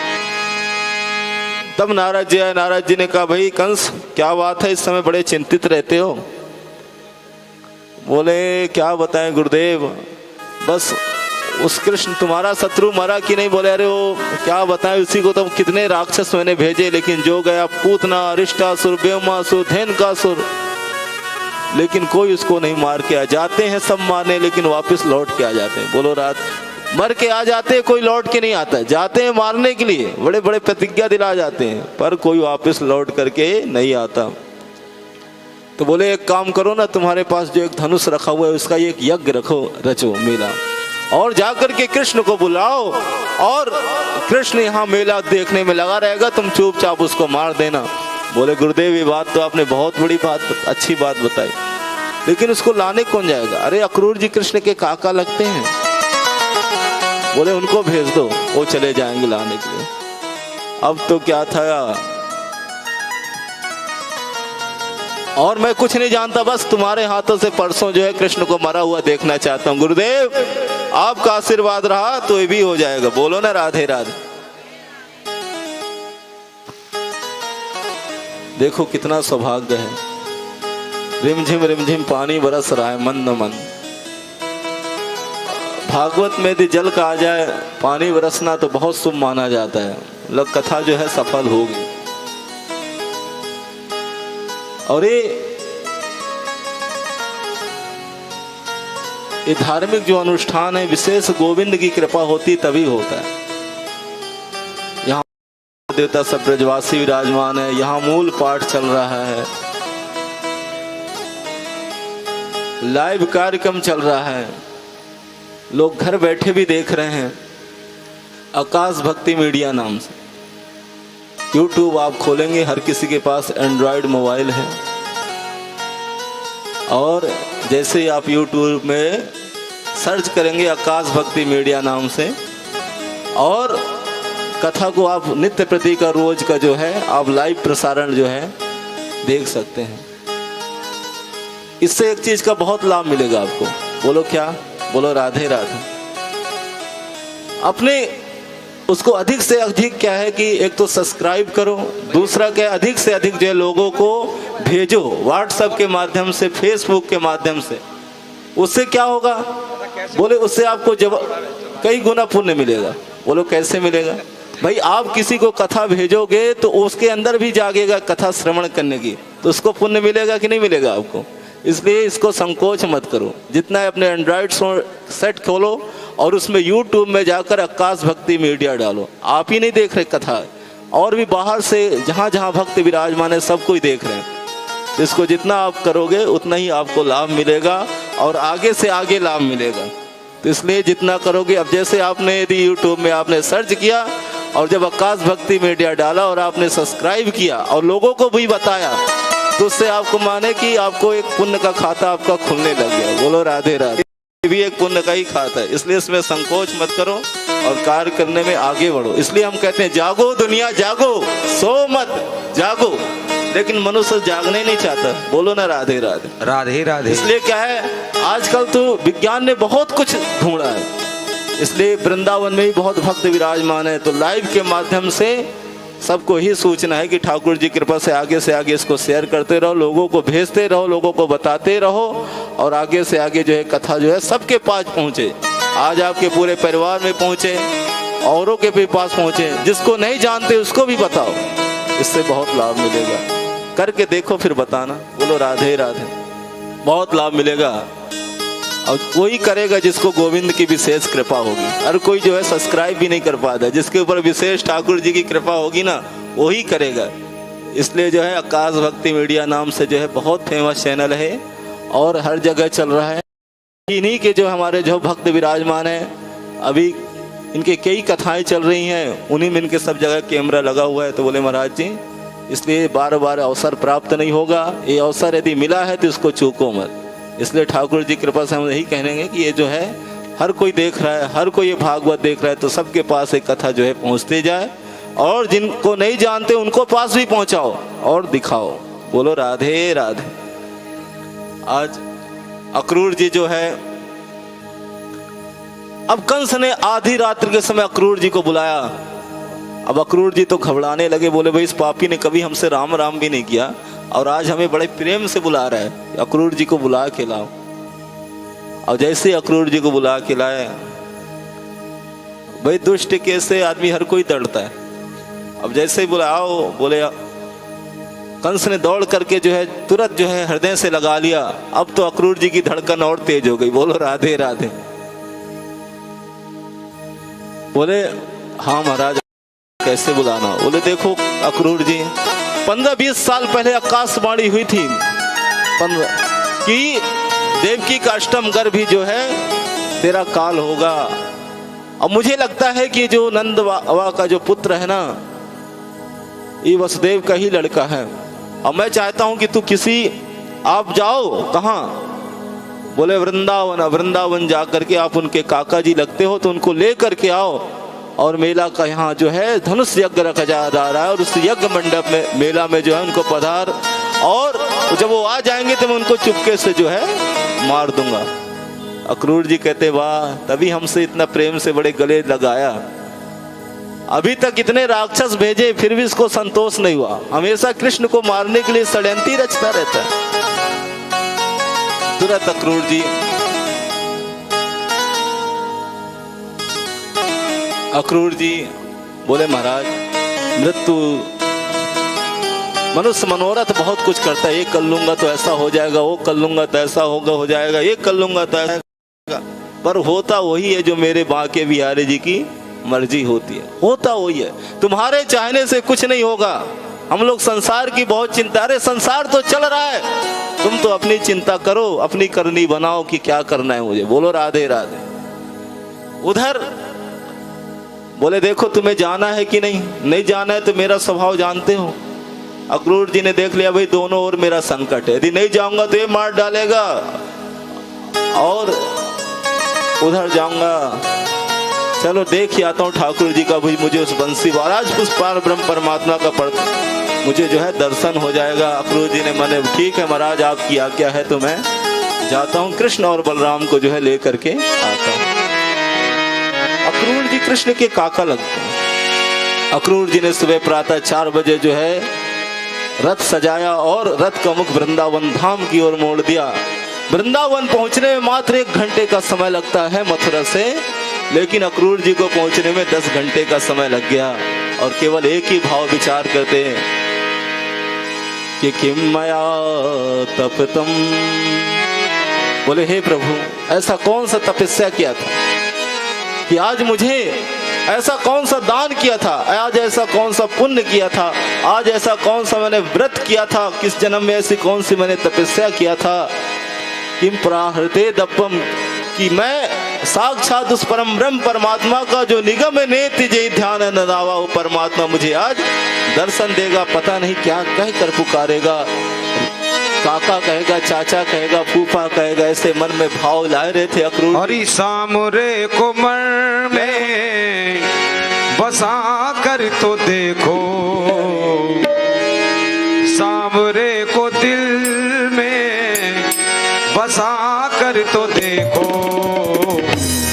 तब नारद जी आए। नारद जी ने कहा, भाई कंस क्या बात है, इस समय बड़े चिंतित रहते हो। बोले क्या बताएं गुरुदेव, बस उस कृष्ण तुम्हारा शत्रु मरा कि नहीं। बोले अरे वो क्या बताएं, उसी को तो कितने राक्षस मैंने भेजे, लेकिन जो गया पूतना, अरिष्टासुर, ब्योमासुर, धेनुकासुर, लेकिन कोई उसको नहीं मार के आ। जाते हैं सब मारने, लेकिन वापस लौट के आ जाते हैं। बोलो रात, मर के आ जाते हैं, कोई लौट के नहीं आता। जाते हैं मारने के लिए, बड़े बड़े प्रतिज्ञा दिला जाते हैं, पर कोई वापस लौट करके नहीं आता। तो बोले एक काम करो ना, तुम्हारे पास जो एक धनुष रखा हुआ है उसका एक यज्ञ रखो, रचो मेला, और जाकर के कृष्ण को बुलाओ, और कृष्ण यहाँ मेला देखने में लगा रहेगा, तुम चुपचाप उसको मार देना। बोले गुरुदेव ये बात तो आपने बहुत बड़ी बात, अच्छी बात बताई, लेकिन उसको लाने कौन जाएगा। अरे अक्रूर जी कृष्ण के काका लगते हैं। बोले उनको भेज दो, वो चले जाएंगे लाने के लिए। अब तो क्या था, और मैं कुछ नहीं जानता, बस तुम्हारे हाथों से परसों जो है कृष्ण को मरा हुआ देखना चाहता हूँ। गुरुदेव आपका आशीर्वाद रहा तो ये भी हो जाएगा। बोलो ना राधे राधे। देखो कितना सौभाग्य है, रिमझिम पानी बरस रहा है मंद मंद। भागवत में यदि जल का आ जाए पानी बरसना तो बहुत शुभ माना जाता है, लग कथा जो है सफल होगी। और ये धार्मिक जो अनुष्ठान है विशेष गोविंद की कृपा होती तभी होता है। यहाँ देवता सब ब्रजवासी विराजमान है, यहाँ मूल पाठ चल रहा है, लाइव कार्यक्रम चल रहा है, लोग घर बैठे भी देख रहे हैं। आकाश भक्ति मीडिया नाम से यूट्यूब आप खोलेंगे, हर किसी के पास एंड्रॉयड मोबाइल है, और जैसे ही आप यूट्यूब में सर्च करेंगे आकाश भक्ति मीडिया नाम से, और कथा को आप नित्य प्रति का रोज का जो है आप लाइव प्रसारण जो है देख सकते हैं। इससे एक चीज का बहुत लाभ मिलेगा आपको। बोलो क्या, बोलो राधे राधे। अपने उसको अधिक से अधिक क्या है कि एक तो सब्सक्राइब करो, दूसरा क्या अधिक से अधिक जो है लोगों को भेजो, व्हाट्सएप के माध्यम से, फेसबुक के माध्यम से। उससे क्या होगा, बोले उससे आपको जब कई गुना पुण्य मिलेगा। बोलो कैसे मिलेगा भाई, आप किसी को कथा भेजोगे तो उसके अंदर भी जागेगा कथा श्रवण करने की, तो उसको पुण्य मिलेगा कि नहीं मिलेगा आपको। इसलिए इसको संकोच मत करो, जितना है अपने एंड्रॉयड सेट खोलो और उसमें यूट्यूब में जाकर आकाश भक्ति मीडिया डालो। आप ही नहीं देख रहे कथा, और भी बाहर से जहाँ जहाँ भक्त विराजमान है सब कोई देख रहे हैं। इसको जितना आप करोगे उतना ही आपको लाभ मिलेगा, और आगे से आगे लाभ मिलेगा। तो इसलिए जितना करोगे, अब जैसे आपने यदि यूट्यूब में आपने सर्च किया और जब आकाश भक्ति मीडिया डाला और आपने सब्सक्राइब किया और लोगों को भी बताया, तो उससे आपको माने कि आपको एक पुण्य का खाता आपका खुलने लग गया। बोलो राधे राधे। ये भी एक पुण्य का ही खाता है, इसलिए इसमें संकोच मत करो और कार्य करने में आगे बढ़ो। इसलिए हम कहते हैं जागो दुनिया जागो, सो मत जागो, लेकिन मनुष्य जागने नहीं चाहता। बोलो ना राधे राधे। राधे राधे। इसलिए क्या है, आजकल तो विज्ञान ने बहुत कुछ ढूंढा है, इसलिए वृंदावन में भी बहुत भक्त विराजमान है। तो लाइव के माध्यम से सबको ही सूचना है कि ठाकुर जी कृपा से आगे इसको शेयर करते रहो, लोगों को भेजते रहो, लोगों को बताते रहो, और आगे से आगे जो है कथा जो है सबके पास पहुँचे। आज आपके पूरे परिवार में पहुँचे, औरों के भी पास पहुँचे, जिसको नहीं जानते उसको भी बताओ, इससे बहुत लाभ मिलेगा। करके देखो फिर बताना। बोलो राधे राधे। बहुत लाभ मिलेगा। और वही करेगा जिसको गोविंद की विशेष कृपा होगी। हर कोई जो है सब्सक्राइब भी नहीं कर पाता, जिसके ऊपर विशेष ठाकुर जी की कृपा होगी ना वही करेगा। इसलिए जो है आकाश भक्ति मीडिया नाम से जो है बहुत फेमस चैनल है और हर जगह चल रहा है। इन्हीं के जो हमारे जो भक्त विराजमान हैं, अभी इनके कई कथाएं चल रही हैं, उन्हीं में इनके सब जगह कैमरा लगा हुआ है। तो बोले महाराज जी इसलिए बार बार अवसर प्राप्त नहीं होगा, ये अवसर यदि मिला है तो इसको चूको मत। इसलिए ठाकुर जी कृपा से हम यही कहेंगे कि ये जो है हर कोई देख रहा है, हर कोई ये भागवत देख रहा है, तो सबके पास एक कथा जो है पहुँचती जाए और जिनको नहीं जानते उनको पास भी पहुँचाओ और दिखाओ। बोलो राधे राधे। आज अक्रूर जी जो है, अब कंस ने आधी रात्रि के समय अक्रूर जी को बुलाया। अब अक्रूर जी तो घबराने लगे, बोले भाई इस पापी ने कभी हमसे राम राम भी नहीं किया और आज हमें बड़े प्रेम से बुला रहा है, अक्रूर जी को बुला के लाओ। और जैसे अक्रूर जी को बुला के लाए, भाई दुष्ट कैसे आदमी हर कोई डरता है। अब जैसे ही बुलाओ, बोले कंस ने दौड़ करके जो है तुरंत जो है हृदय से लगा लिया। अब तो अक्रूर जी की धड़कन और तेज हो गई। बोलो राधे राधे। बोले हाँ महाराज कैसे बुलाना। बोले देखो अक्रूर जी 15-20 साल पहले आकाशवाणी हुई थी कि देवकी का अष्टम गर्भ भी जो है तेरा काल होगा। अब मुझे लगता है कि जो नंद बाबा का जो पुत्र है ना, ये वसुदेव का ही लड़का है और मैं चाहता हूं कि तू आप जाओ कहाँ। बोले वृंदावन। वृंदावन जा करके आप उनके काका जी लगते हो तो उनको ले करके आओ और मेला का यहाँ जो है धनुष यज्ञ रखा जा रहा है और उस यज्ञ मंडप में मेला में जो है उनको पधार, और जब वो आ जाएंगे तो मैं उनको चुपके से जो है मार दूंगा। अक्रूर जी कहते वाह, तभी हमसे इतना प्रेम से बड़े गले लगाया। अभी तक इतने राक्षस भेजे फिर भी इसको संतोष नहीं हुआ, हमेशा कृष्ण को मारने के लिए षड्यंत्र रचता रहता है। तुरंत अक्रूर जी बोले महाराज मृत्यु मनुष्य मनोरथ बहुत कुछ करता है, ये कर लूंगा तो ऐसा हो जाएगा, वो कर लूंगा तो ऐसा होगा हो जाएगा, ये कर लूंगा तो ऐसा, पर होता वही है जो मेरे बांके बिहारी जी की मर्जी होती है। होता वही है, तुम्हारे चाहने से कुछ नहीं होगा। हम लोग संसार की बहुत चिंता, अरे संसार तो चल रहा है, तुम तो अपनी चिंता करो, अपनी करनी बनाओ कि क्या करना है मुझे। बोलो राधे राधे। उधर बोले देखो तुम्हें जाना है कि नहीं जाना है तो मेरा स्वभाव जानते हो। अक्रूर जी ने देख लिया भाई दोनों ओर मेरा संकट है, यदि नहीं जाऊंगा तो ये मार डालेगा और उधर जाऊंगा, चलो देख आता हूँ ठाकुर जी का, मुझे उस बंसी महाराज पुष्पार ब्रह्म परमात्मा का मुझे जो है दर्शन हो जाएगा। अक्रूर जी ने माने ठीक है महाराज आपकी आज्ञा है तो मैं जाता हूँ, कृष्ण और बलराम को जो है लेकर के आता हूँ। अक्रूर जी कृष्ण के काका लगते हैं। अक्रूर जी ने सुबह प्रातः 4 बजे जो है रथ सजाया और रथ का मुख वृंदावन धाम की ओर मोड़ दिया। वृंदावन पहुंचने में मात्र 1 घंटे का समय लगता है मथुरा से, लेकिन अक्रूर जी को पहुंचने में 10 घंटे का समय लग गया और केवल एक ही भाव विचार करते हैं कि किम मया तपतम। बोले हे प्रभु ऐसा कौन सा तपस्या किया था कि आज मुझे, ऐसा कौन सा दान किया था, आज ऐसा कौन सा पुण्य किया था, आज ऐसा कौन सा मैंने व्रत किया था, किस जन्म में ऐसी कौन सी मैंने तपस्या किया था। किम प्राहृते दप्पम, कि मैं साक्षात उस परम ब्रह्म परमात्मा का जो निगम नेति जय ध्यान नदावा, वो परमात्मा मुझे आज दर्शन देगा। पता नहीं क्या कह कर पुकारेगा, काका कहेगा, चाचा कहेगा, फूफा कहेगा, ऐसे मन में भाव लाए रहे थे अक्रूर। हरि सामरे कुमर में बसा कर तो देखो, सामरे को दिल में बसा कर तो देखो,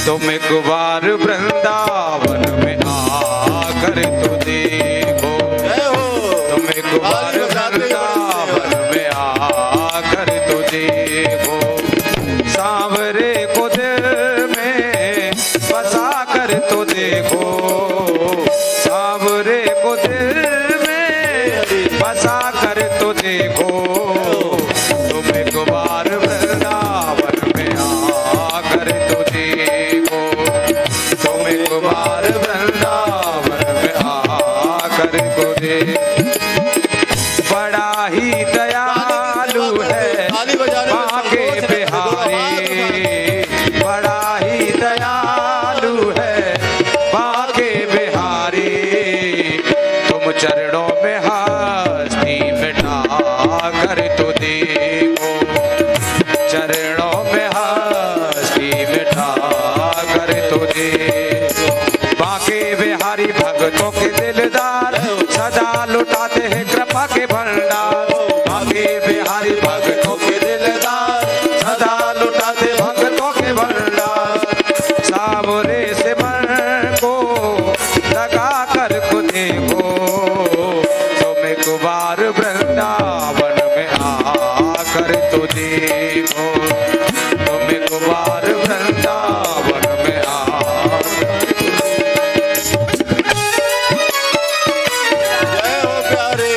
तुम एक बार वृंदावन में आकर तो देखो, तुम एक बार वृंदावन में आकर तो देखो, सांवरे को दिल में बसा कर तो देखो, सांवरे को दिल में बसा कर तो देखो, तुम एक बार वृंदावन में को दे। बड़ा ही दयालु है बांके बिहारी, बड़ा ही दयालु है बांके बिहारी। तुम चरणों में हस्ती मिटा कर तो देखो, चरणों में हस्ती मिटा कर तो देखो। बांके बिहारी भक्तों के दिलदार सदा लुटाते हैं कृपा के भंडार। बांके बिहारी भक्तों के दिलदार सदा लुटाते भक्तों के भंडार। सावरे से मन को लगा कर को देखो, तुम एक बार वृंदावन में आकर तो देखो, तुम एक बार वृंदावन में आकर। जय हो प्यारे।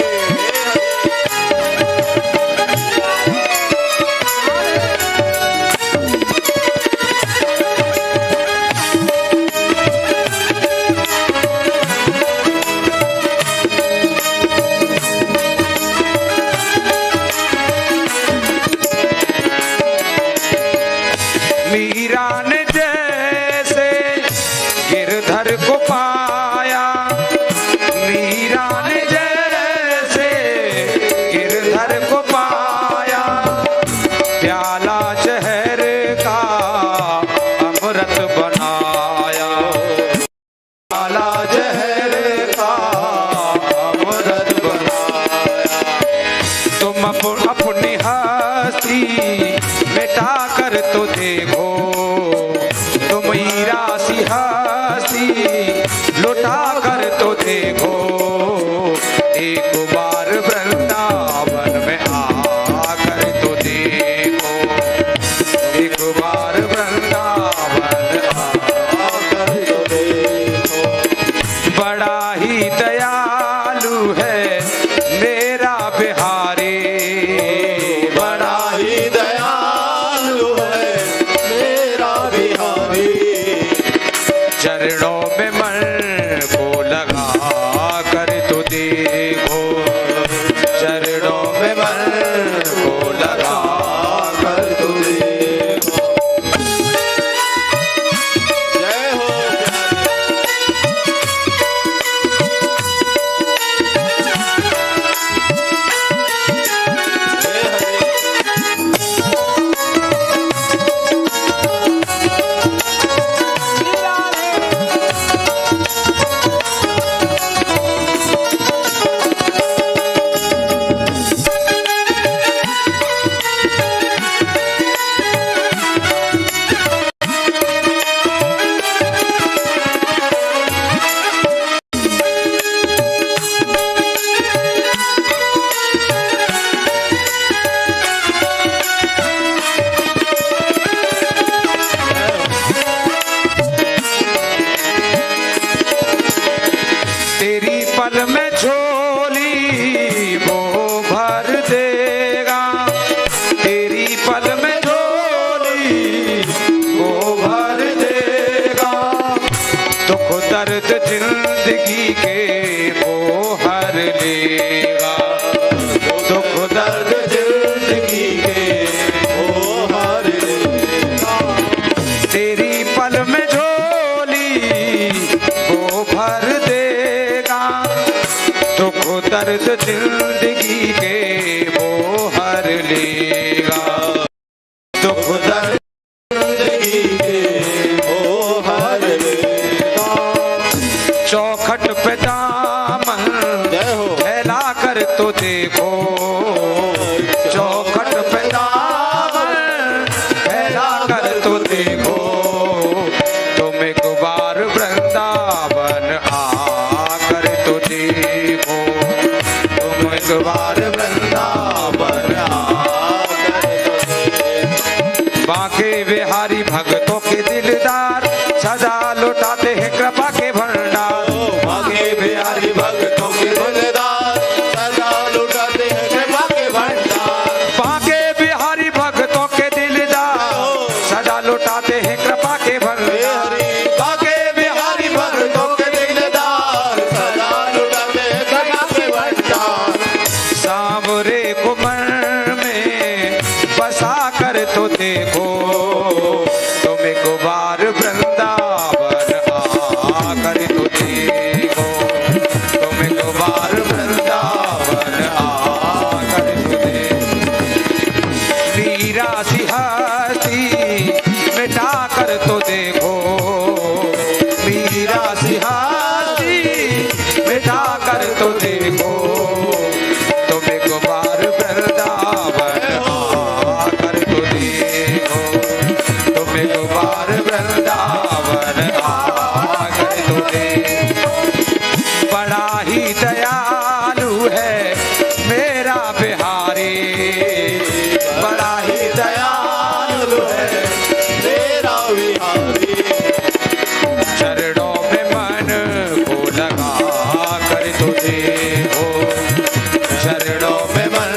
मीरा ने जैसे गिरधर को पाया, मीरा ने जैसे गिरधर को पाया। प्याला जहर का अमृत बनाया, प्याला जहर का अमृत बनाया। तुम अपनी हस्ती मिटा कर तो देखो, तुम हीरा सी हस्ती लुटा कर तो देखो। एक बार वृंदावन में आकर तो देखो, एक बार वृंदावन आकर तो देखो। बड़ा ही दयालु है मेरा बिहारी, बड़ा ही दयालु है मेरा बिहारी। चरणों में मन को लगा कर तो देखो, चरणों में मन को लगा कर तो देखो। जय हो जय हरि। तेरी पल में झोली वो भर देगा, तेरी पल में झोली वो भर देगा। दुख दर्द जिंदगी के वो हर लेगा, दुख दर्द जिंदगी के वो हर लेगा। तेरी पल में झोली वो भर देगा, दुख दर्द जिंदगी के वो हर लेगा, दुख दर्द जिंदगी के वो हर लेगा। चौखट पे दामन जय हो। फैला कर तो देखो, चौखट पे दामन फैला कर तो देखो। तुम एक बार वृंदावन आकर तो देखो, तुम एक बार वृंदावन आकर तो देखो। बांके बिहारी भक्तों के दिलदार सदा लुटाते हैं कृपा के भंडार। बांके बिहारी भक्तों के दिलदार सदा लुटाते हैं कृपा के भंडार। बांके बिहारी भक्तों के दिलदार सदा लुटाते हैं कृपा के भंडार। बांके बिहारी भक्तों के दिलदार सदा लुटाते हैं कृपा तो देखो, तुम एक बार वृंदावन आकर तो देखो, तुम एक बार वृंदावन आकर तो देखो। मीरा सी हस्ती मिटा कर तो देखो, मीरा सी हस्ती मिटा कर तो देखो, तुम एक बार वृंदावन आकर तो देखो, तुम एक बार वृंदावन आकर तो देखो। बड़ा ही दयालु है मेरा बिहारी, बड़ा ही दयालु है मेरा बिहारी। चरणों में मन को लगा कर तो देखो, चरणों में मन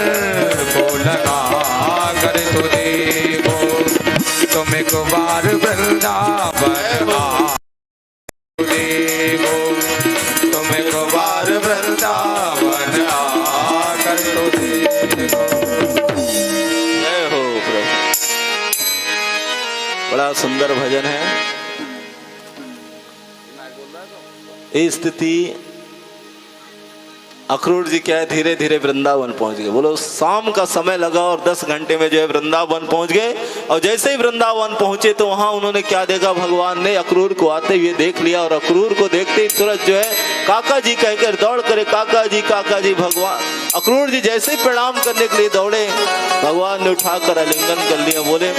को लगा कर तो देखो, तुम एक बार वृंदावन आ देखो, तुम एक बार वृंदावन आकर तो देखो। जय हो प्रभु। बड़ा सुंदर भजन है। ये स्थिति अक्रूर जी क्या है, धीरे धीरे वृंदावन पहुंच गए। बोलो शाम का समय लगा और 10 घंटे में जो है वृंदावन पहुंच गए। और जैसे ही वृंदावन पहुंचे तो वहां उन्होंने क्या देखा, भगवान ने अक्रूर को आते हुए देख लिया और अक्रूर को देखते ही तुरंत जो है काका जी कहकर दौड़ करे, काका जी। भगवान अक्रूर जी जैसे ही प्रणाम करने के लिए दौड़े, भगवान ने उठाकर आलिंगन कर लिया। बोले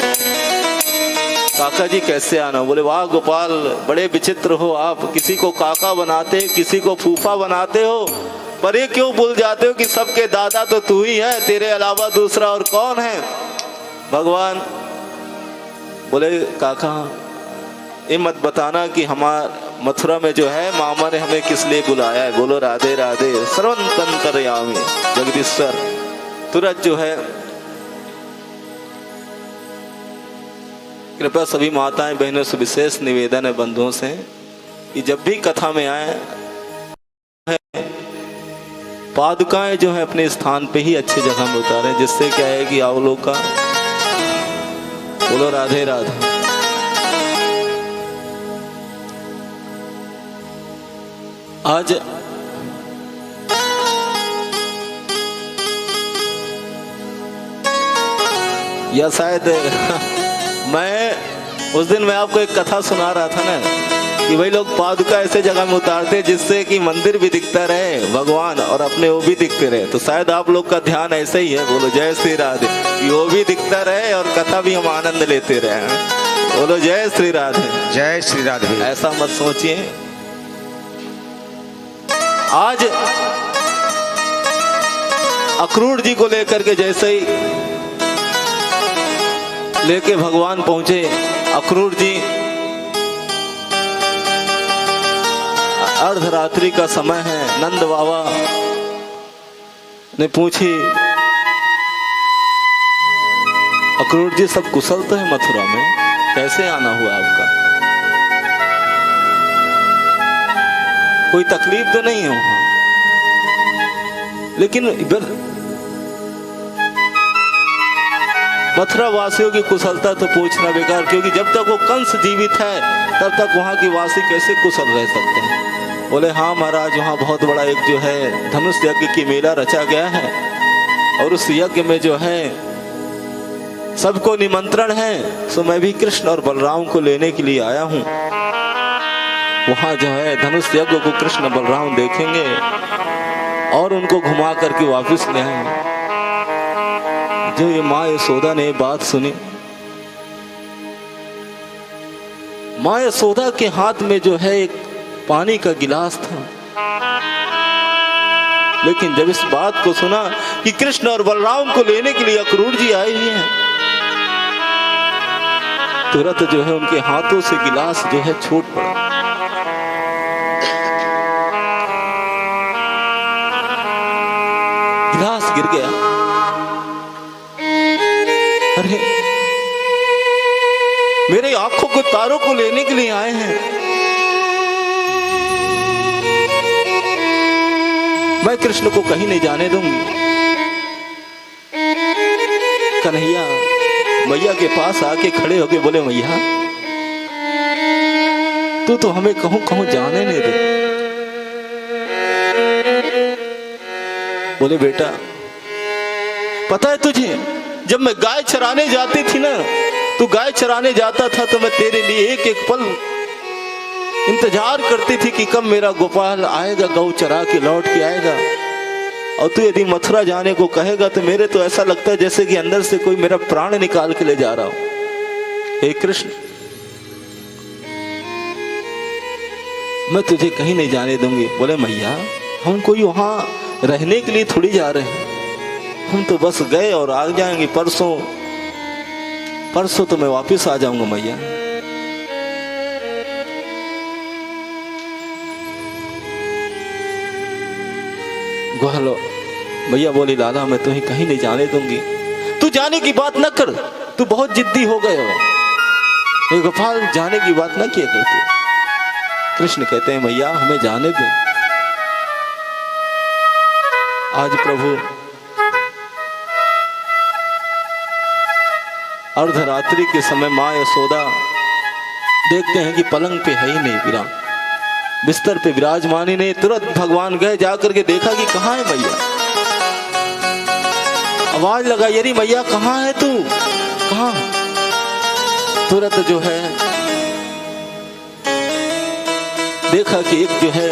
काका जी कैसे आना? बोले वाह गोपाल, बड़े विचित्र हो आप, किसी को काका बनाते, किसी को फूफा बनाते हो, पर ये क्यों भूल जाते हो कि सबके दादा तो तू ही है, तेरे अलावा दूसरा और कौन है? भगवान बोले काका ये मत बताना कि हमार मथुरा में जो है मामा ने हमें किस लिए बुलाया है। बोलो राधे राधे। सर्वंतंतर्यामी जगदीश्वर। तुरंत जो है कृपया सभी माताएं बहनों से विशेष निवेदन है बंधुओं से कि जब भी कथा में आए पादुकाएं जो है अपने स्थान पे ही अच्छी जगह में उतारें, जिससे क्या है कि अवलोकन। बोलो राधे राधे। आज या शायद मैं उस दिन मैं आपको एक कथा सुना रहा था ना कि वही लोग पादुका ऐसे जगह में उतारते जिससे कि मंदिर भी दिखता रहे, भगवान और अपने वो भी दिखते रहे। तो शायद आप लोग का ध्यान ऐसे ही है। बोलो जय श्री राधे। वो भी दिखता रहे और कथा भी हम आनंद लेते रहे। बोलो जय श्री राधे। जय श्री राधे। ऐसा मत सोचिए। आज अक्रूर जी को लेकर के जैसे ही लेके भगवान पहुंचे, अक्रूर जी अर्धरात्रि का समय है। नंद बाबा ने पूछी अक्रूर जी सब कुशल तो है मथुरा में, कैसे आना हुआ आपका? कोई तकलीफ तो नहीं है वहां? लेकिन मथुरा वासियों की कुशलता तो पूछना बेकार, क्योंकि जब तक वो कंस जीवित है तब तक वहां की वासी कैसे कुशल रह सकते हैं? बोले हाँ महाराज, वहाँ बहुत बड़ा एक जो है धनुष यज्ञ की मेला रचा गया है और उस यज्ञ में जो है सबको निमंत्रण है, सो मैं भी कृष्ण और बलराम को लेने के लिए आया हूँ। वहाँ जो है धनुष यज्ञ को कृष्ण बलराम देखेंगे और उनको घुमा करके वापस ले आएंगे। जो ये माँ यशोदा ने बात सुनी, माँ यशोदा के हाथ में जो है एक पानी का गिलास था, लेकिन जब इस बात को सुना कि कृष्ण और बलराम को लेने के लिए अक्रूर जी आए हुए हैं, तुरंत जो है उनके हाथों से गिलास जो है छूट पड़ा। गिलास गिर गया। अरे मेरे आंखों को तारों को लेने के लिए आए हैं, मैं कृष्ण को कहीं नहीं जाने दूंगी। कन्हैया मैया के पास आके खड़े होके बोले मैया तू तो हमें कहूं कहूं जाने नहीं दे। बोले बेटा पता है तुझे, जब मैं गाय चराने जाती थी ना, तू गाय चराने जाता था तो मैं तेरे लिए एक एक पल इंतजार करती थी कि कब मेरा गोपाल आएगा, गौ चरा के लौट के आएगा। और तू यदि मथुरा जाने को कहेगा तो मेरे तो ऐसा लगता है जैसे कि अंदर से कोई मेरा प्राण निकाल के ले जा रहा हो। हे कृष्ण, मैं तुझे कहीं नहीं जाने दूंगी। बोले मैया हम कोई वहां रहने के लिए थोड़ी जा रहे हैं, हम तो बस गए और आ जाएंगे। परसों तो मैं वापस आ जाऊंगा मैया। ग्वालो भैया बोली लाला मैं तुम्हें कहीं नहीं जाने दूंगी। तू जाने की बात न कर, तू बहुत जिद्दी हो गए हो। गोपाल जाने की बात न किया करते। कृष्ण कहते हैं मैया हमें जाने दो। आज प्रभु अर्धरात्रि के समय माँ यशोदा देखते हैं कि पलंग पे है ही नहीं विराम, बिस्तर पे विराजमान ही नहीं। तुरंत भगवान गए, जाकर के देखा कि कहाँ है मैया। आवाज लगाई अरे मैया कहाँ है तू, कहाँ। तुरंत जो है देखा कि एक जो है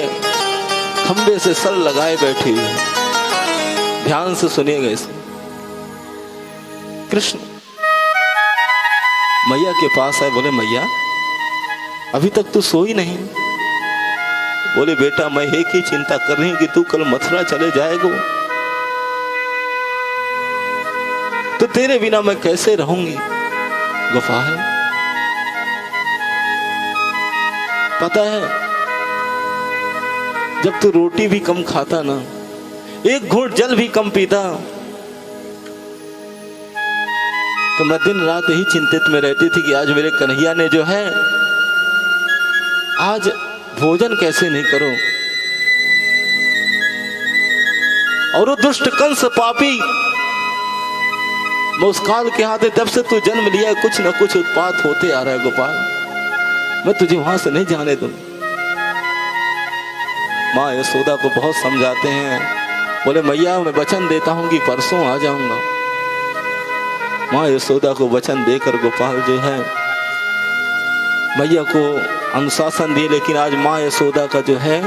खंबे से सर लगाए बैठी हुई है। ध्यान से सुनिएगा इसे। कृष्ण मैया के पास है, बोले मैया अभी तक तू सोई नहीं। बोले बेटा मैं एक ही चिंता कर रही हूं कि तू कल मथुरा चले जाएगा तो तेरे बिना मैं कैसे रहूंगी। गोपाल पता है जब तू रोटी भी कम खाता ना, एक घूंट जल भी कम पीता, तो मैं दिन रात यही चिंतित में रहती थी कि आज मेरे कन्हैया ने जो है आज भोजन कैसे नहीं करो। और वो दुष्ट कंस पापी मुस्कान के हाथ है, जब से तू जन्म लिया कुछ न कुछ उत्पात होते आ रहा है। गोपाल मैं तुझे वहां से नहीं जाने दूं। माँ यशोदा को बहुत समझाते हैं। बोले मैया मैं वचन देता हूं कि परसों आ जाऊंगा। माँ यशोदा को वचन देकर गोपाल जो है मैया को अनुशासन दिए, लेकिन आज माँ यशोदा का जो है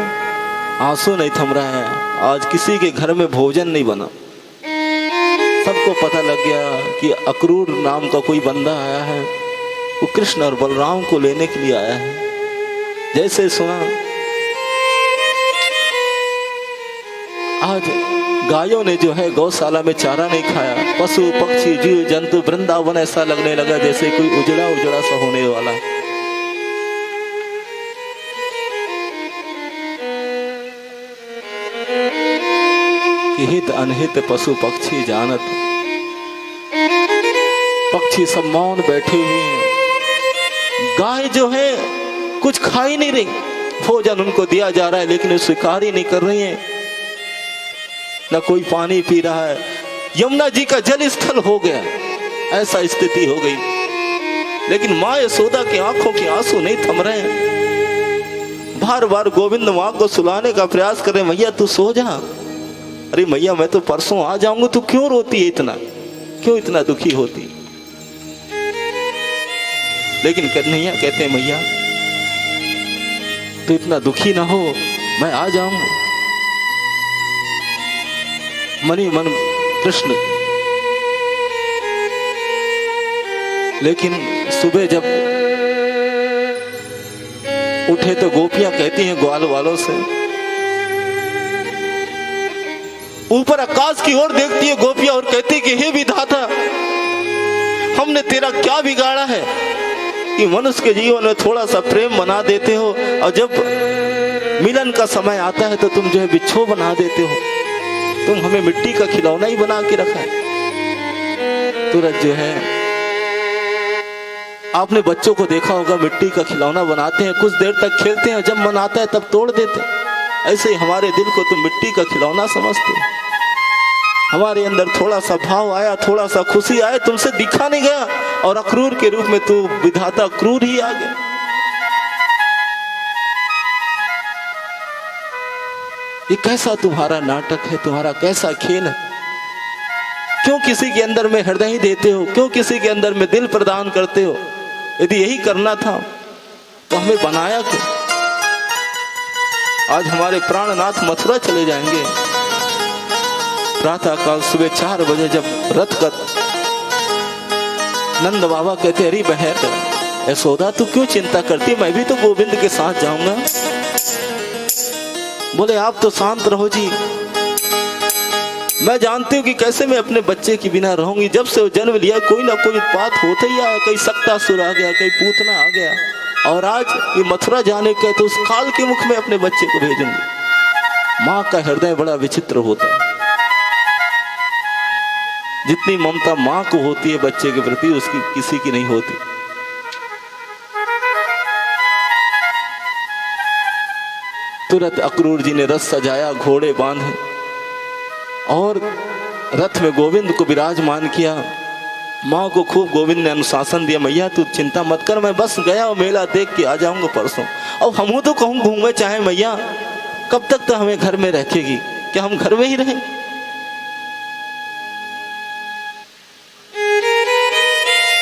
आंसू नहीं थम रहा है। आज किसी के घर में भोजन नहीं बना। सबको पता लग गया कि अक्रूर नाम का कोई बंदा आया है, वो कृष्ण और बलराम को लेने के लिए आया है। जैसे सुना आज गायों ने जो है गौशाला में चारा नहीं खाया, पशु पक्षी जीव जंतु वृंदावन ऐसा लगने लगा जैसे कोई उजड़ा उजड़ा सा होने वाला। कि हित अनहित पशु पक्षी जानत, पक्षी सब मौन बैठे हुए हैं। गाय जो है कुछ खा ही नहीं रही, भोजन उनको दिया जा रहा है लेकिन वो स्वीकार ही नहीं कर रही है, न कोई पानी पी रहा है। यमुना जी का जल स्थल हो गया, ऐसा स्थिति हो गई। लेकिन माँ यशोदा की आंखों के आंसू नहीं थम रहे हैं। बार बार गोविंद माँ को सुलाने का प्रयास कर रहे, मैया तू सो जा। अरे मैया मैं तो परसों आ जाऊंगा, तू क्यों रोती है इतना, क्यों इतना दुखी होती। लेकिन कन्हैया कहते हैं मैया तू इतना दुखी ना हो, मैं आ जाऊंगा। मनी मन कृष्ण। लेकिन सुबह जब उठे तो गोपियां कहती हैं ग्वाल वालों से, ऊपर आकाश की ओर देखती है गोपियां और कहती कि हे विधाता हमने तेरा क्या बिगाड़ा है कि मनुष्य के जीवन में थोड़ा सा प्रेम बना देते हो और जब मिलन का समय आता है तो तुम जो है बिच्छो बना देते हो। तुम हमें मिट्टी का खिलौना ही बना के रखा है। तुरंत जो है आपने बच्चों को देखा होगा, मिट्टी का खिलौना बनाते हैं, कुछ देर तक खेलते हैं, जब मन आता है तब तोड़ देते हैं। ऐसे ही हमारे दिल को तुम मिट्टी का खिलौना समझते हो। हमारे अंदर थोड़ा सा भाव आया, थोड़ा सा खुशी आए, तुमसे दिखा नहीं गया, और अक्रूर के रूप में तू विधाता क्रूर ही आ गया। ये कैसा तुम्हारा नाटक है, तुम्हारा कैसा खेल है? क्यों किसी के अंदर में हृदय देते हो? क्यों किसी के अंदर में दिल प्रदान करते हो? यदि यही करना था तो हमें बनाया क्यों? आज हमारे प्राणनाथ मथुरा चले जाएंगे। प्रातः काल सुबह 4 बजे जब रथ का नंद बाबा कहते, अरे बहन यशोदा तू क्यों चिंता करती, मैं भी तो गोविंद के साथ जाऊंगा। बोले आप तो शांत रहो जी, मैं जानती हूँ कि कैसे मैं अपने बच्चे के बिना रहूंगी। जब से वो जन्म लिया कोई ना कोई बात होता ही आया, कहीं सक्तासुर आ गया, कहीं पूतना आ गया, और आज ये मथुरा जाने के तो उस काल के मुख में अपने बच्चे को भेजूंगी। माँ का हृदय बड़ा विचित्र होता है। जितनी ममता माँ को होती है बच्चे के प्रति, उसकी किसी की नहीं होती। तुरंत अक्रूर जी ने रथ सजाया, घोड़े बांधे और रथ में गोविंद को विराजमान किया। माँ को खूब गोविंद ने अनुशासन दिया, मैया तू चिंता मत कर, मैं बस गया और मेला देख के आ जाऊंगा परसों। और हम तो कहूँ घूमने चाहे मैया, कब तक तो हमें घर में रखेगी? क्या हम घर में ही रहें?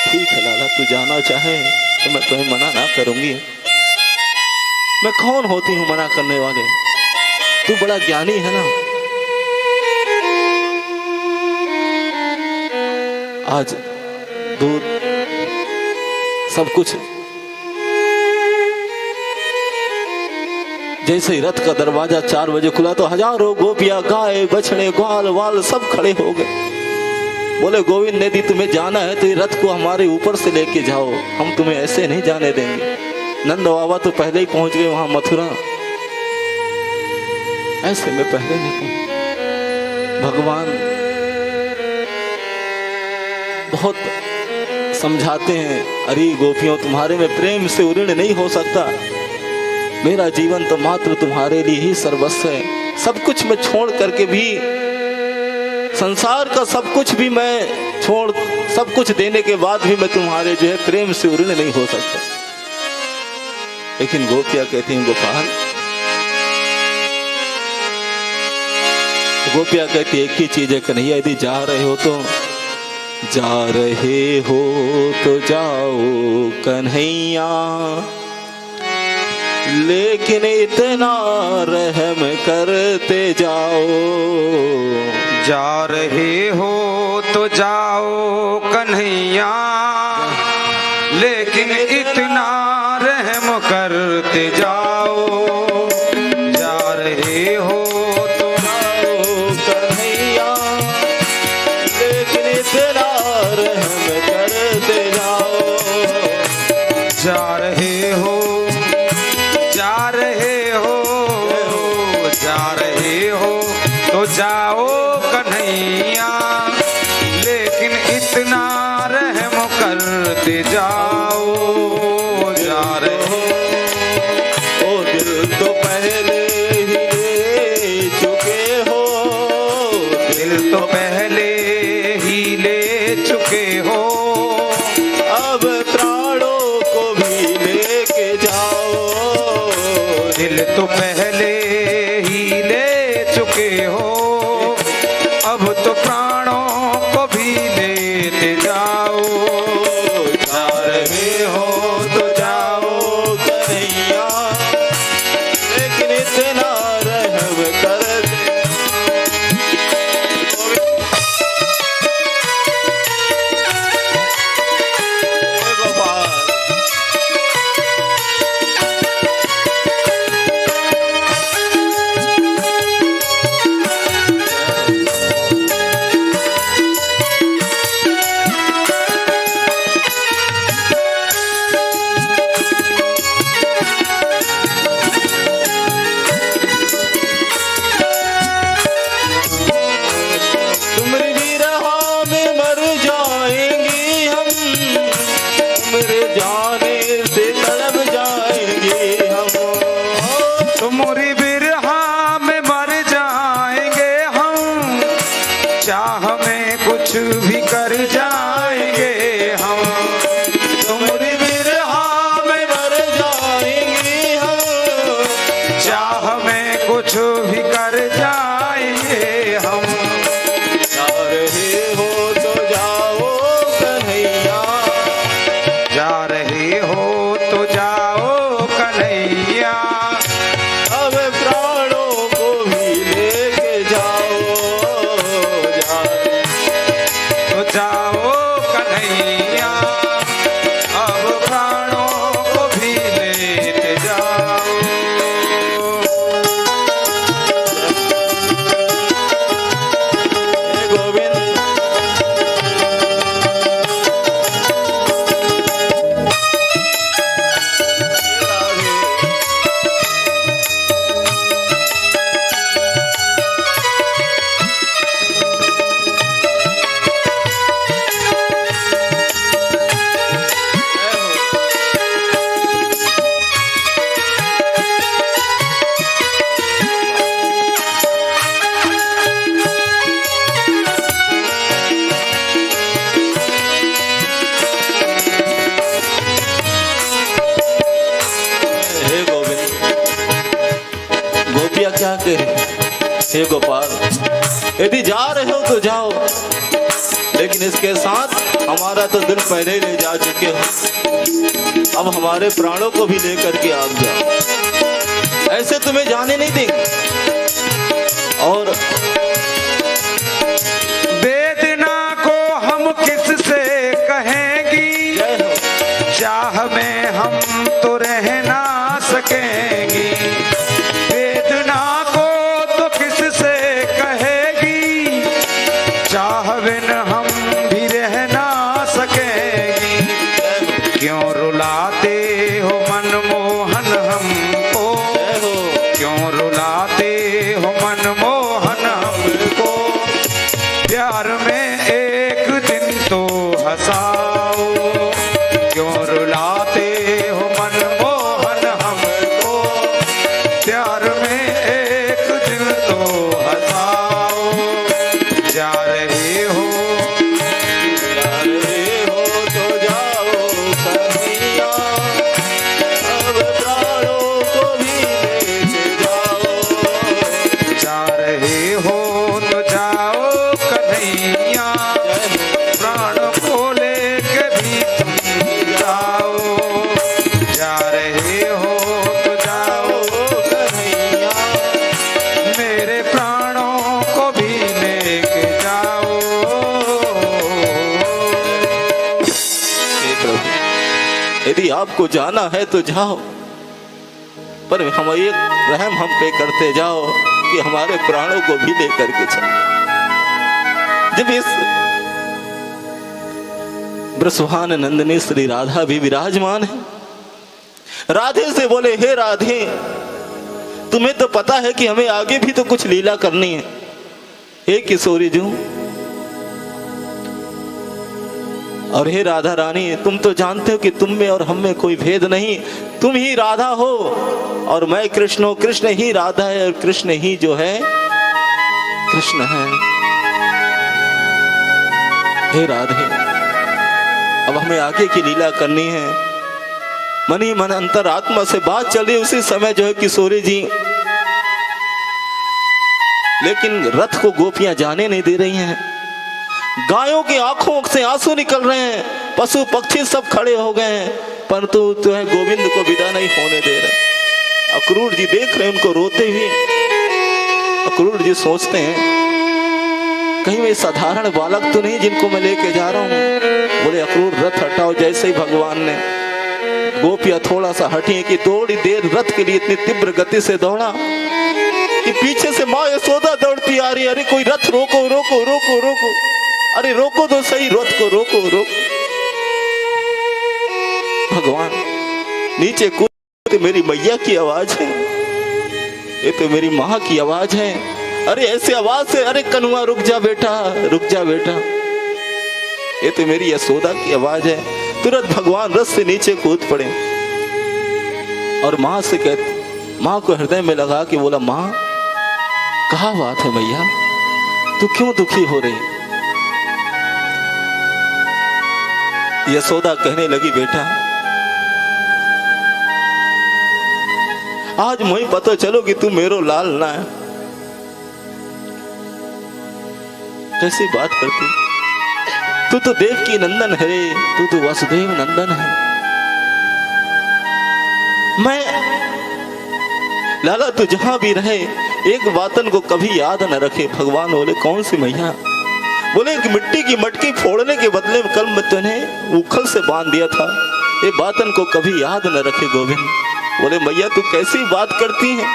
ठीक है लाला, तू जाना चाहे तो मैं तुम्हें मना ना करूंगी। मैं कौन होती हूँ मना करने वाले? तू बड़ा ज्ञानी है ना। आज दूध सब कुछ, जैसे ही रथ का दरवाजा 4 बजे खुला तो हजारों गोपियां, गाय, बछड़े, ग्वाल वाल सब खड़े हो गए। बोले गोविंद ने यदि तुम्हें जाना है तो ये रथ को हमारे ऊपर से लेके जाओ, हम तुम्हें ऐसे नहीं जाने देंगे। नंद बाबा तो पहले ही पहुंच गए वहां मथुरा, ऐसे में पहले नहीं पहुंचे। भगवान बहुत समझाते हैं, अरे गोपियों तुम्हारे में प्रेम से ऋण नहीं हो सकता। मेरा जीवन तो मात्र तुम्हारे लिए ही सर्वस्व है। सब कुछ मैं छोड़ करके भी, संसार का सब कुछ भी मैं छोड़, सब कुछ देने के बाद भी मैं तुम्हारे जो है प्रेम से ऋण नहीं हो सकता। लेकिन गोपियां कहती हैं गोपाल, गोपियां कहती एक ही चीज है कन्हैया, यदि जा रहे हो तो जाओ कन्हैया, लेकिन इतना रहम करते जाओ। जा रहे हो तो जाओ कन्हैया, लेकिन इतना रहम करते जाओ। जा रहे हो तो जाओ कन्हैया, लेकिन इतना रहम करते जाओ। जा रहे हो, जा रहे हो, जा रहे हो तो जाओ कन्हैया, लेकिन इतना रहम करते जाओ। जा रहे हो दिल तो पहले ही ले चुके हो, दिल तो पहले ही ले चुके हो, अब प्राणों को भी लेके जाओ। दिल तो पहले ही ले चुके हो, अब तो प्राणों को भी लेते जाओ। जा रहे हो तो जाओ कन्हैया, लेकिन इतना रहम कर दे। गोपाल जाके। हे गोपाल, यदि जा रहे हो तो जाओ, लेकिन इसके साथ हमारा तो दिल पहले ही ले जा चुके हो, अब हमारे प्राणों को भी लेकर के आप जाओ, ऐसे तुम्हें जाने नहीं देंगे। और वेदना को हम किससे कहेंगी, चाह में हम तो रह ना सकेंगी। वेदना को तो किससे कहेगी, चाह बिन हम भी रह ना सकेंगी। क्यों रुलाते हो मनमोहन हमको, क्यों रुलाते हो मनमोहन हमको। प्यार में एक दिन तो हंसाओ, क्यों रुलाते हो मनमोहन हमको। प्यार में एक दिन तो हंसाओ। जा रहे हो तो जाओ कन्हैया, अब प्राणों को भी लेके जाओ। जा रहे हो तो जाओ कन्हैया, प्राण को लेके भी तुम जाओ। जा रहे हो तो जाओ कन्हैया, मेरे प्राणों को भी लेके जाओ। हे प्रभु, यदि आपको जाना है तो जाओ, पर हम एक रहम हम पे करते जाओ कि हमारे प्राणों को भी लेकर के चलो। जब इस ब्रसवान नंदिनी श्री राधा भी विराजमान है, राधे से बोले, हे राधे, तुम्हें तो पता है कि हमें आगे भी तो कुछ लीला करनी है। हे किशोरी जू, और हे राधा रानी, तुम तो जानते हो कि तुम में और हम में कोई भेद नहीं, तुम ही राधा हो और मैं कृष्ण हूं, कृष्ण ही राधा है और कृष्ण ही जो है कृष्ण है। हे राधे, अब हमें आगे की लीला करनी है। मन ही मन अंतर आत्मा से बात चल रही, उसी समय जो है किशोरी जी, लेकिन रथ को गोपियां जाने नहीं दे रही हैं। गायों की आंखों से आंसू निकल रहे हैं, पशु पक्षी सब खड़े हो गए हैं, परंतु तो है गोविंद को विदा नहीं होने दे रहे। अक्रूर जी देख रहे हैं उनको रोते हुए। अक्रूर जी सोचते हैं कहीं मैं साधारण बालक तो नहीं जिनको मैं लेके जा रहा हूँ। बोले, अक्रूर रथ हटाओ। जैसे ही भगवान ने गोपियां थोड़ा सा हटी कि थोड़ी देर रथ के लिए इतनी तीव्र गति से दौड़ा कि पीछे से माँ यशोदा दौड़ती आ रही है। अरे कोई रथ रोको रोको रोको रोको, अरे रोको तो सही, रथ को रोको रोको। भगवान नीचे कूद, मेरी मैया की आवाज है, ये तो मेरी माँ की आवाज है। अरे ऐसी आवाज से, अरे कन्हुआ रुक जा बेटा, रुक जा बेटा, ये तो मेरी यशोदा की आवाज है। तुरंत भगवान रथ से नीचे कूद पड़े और माँ से कहते, माँ को हृदय में लगा के बोला, माँ कहाँ बात है मैया, तू क्यों दुखी हो रही। यशोदा कहने लगी, बेटा आज मुझे पता चलो कि तू मेरो लाल ना है। कैसी बात करती, तू तो देव की नंदन है रे, तू तो वसुदेव नंदन है। मैं लाला तू जहां भी रहे एक बातन को कभी याद न रखे। भगवान बोले, कौन सी मैया। बोले, एक मिट्टी की मटकी फोड़ने के बदले में कल मैं तुम्हें उखल से बांध दिया था, ये बातन को कभी याद न रखे गोविंद। बोले, मैया तू कैसी बात करती है,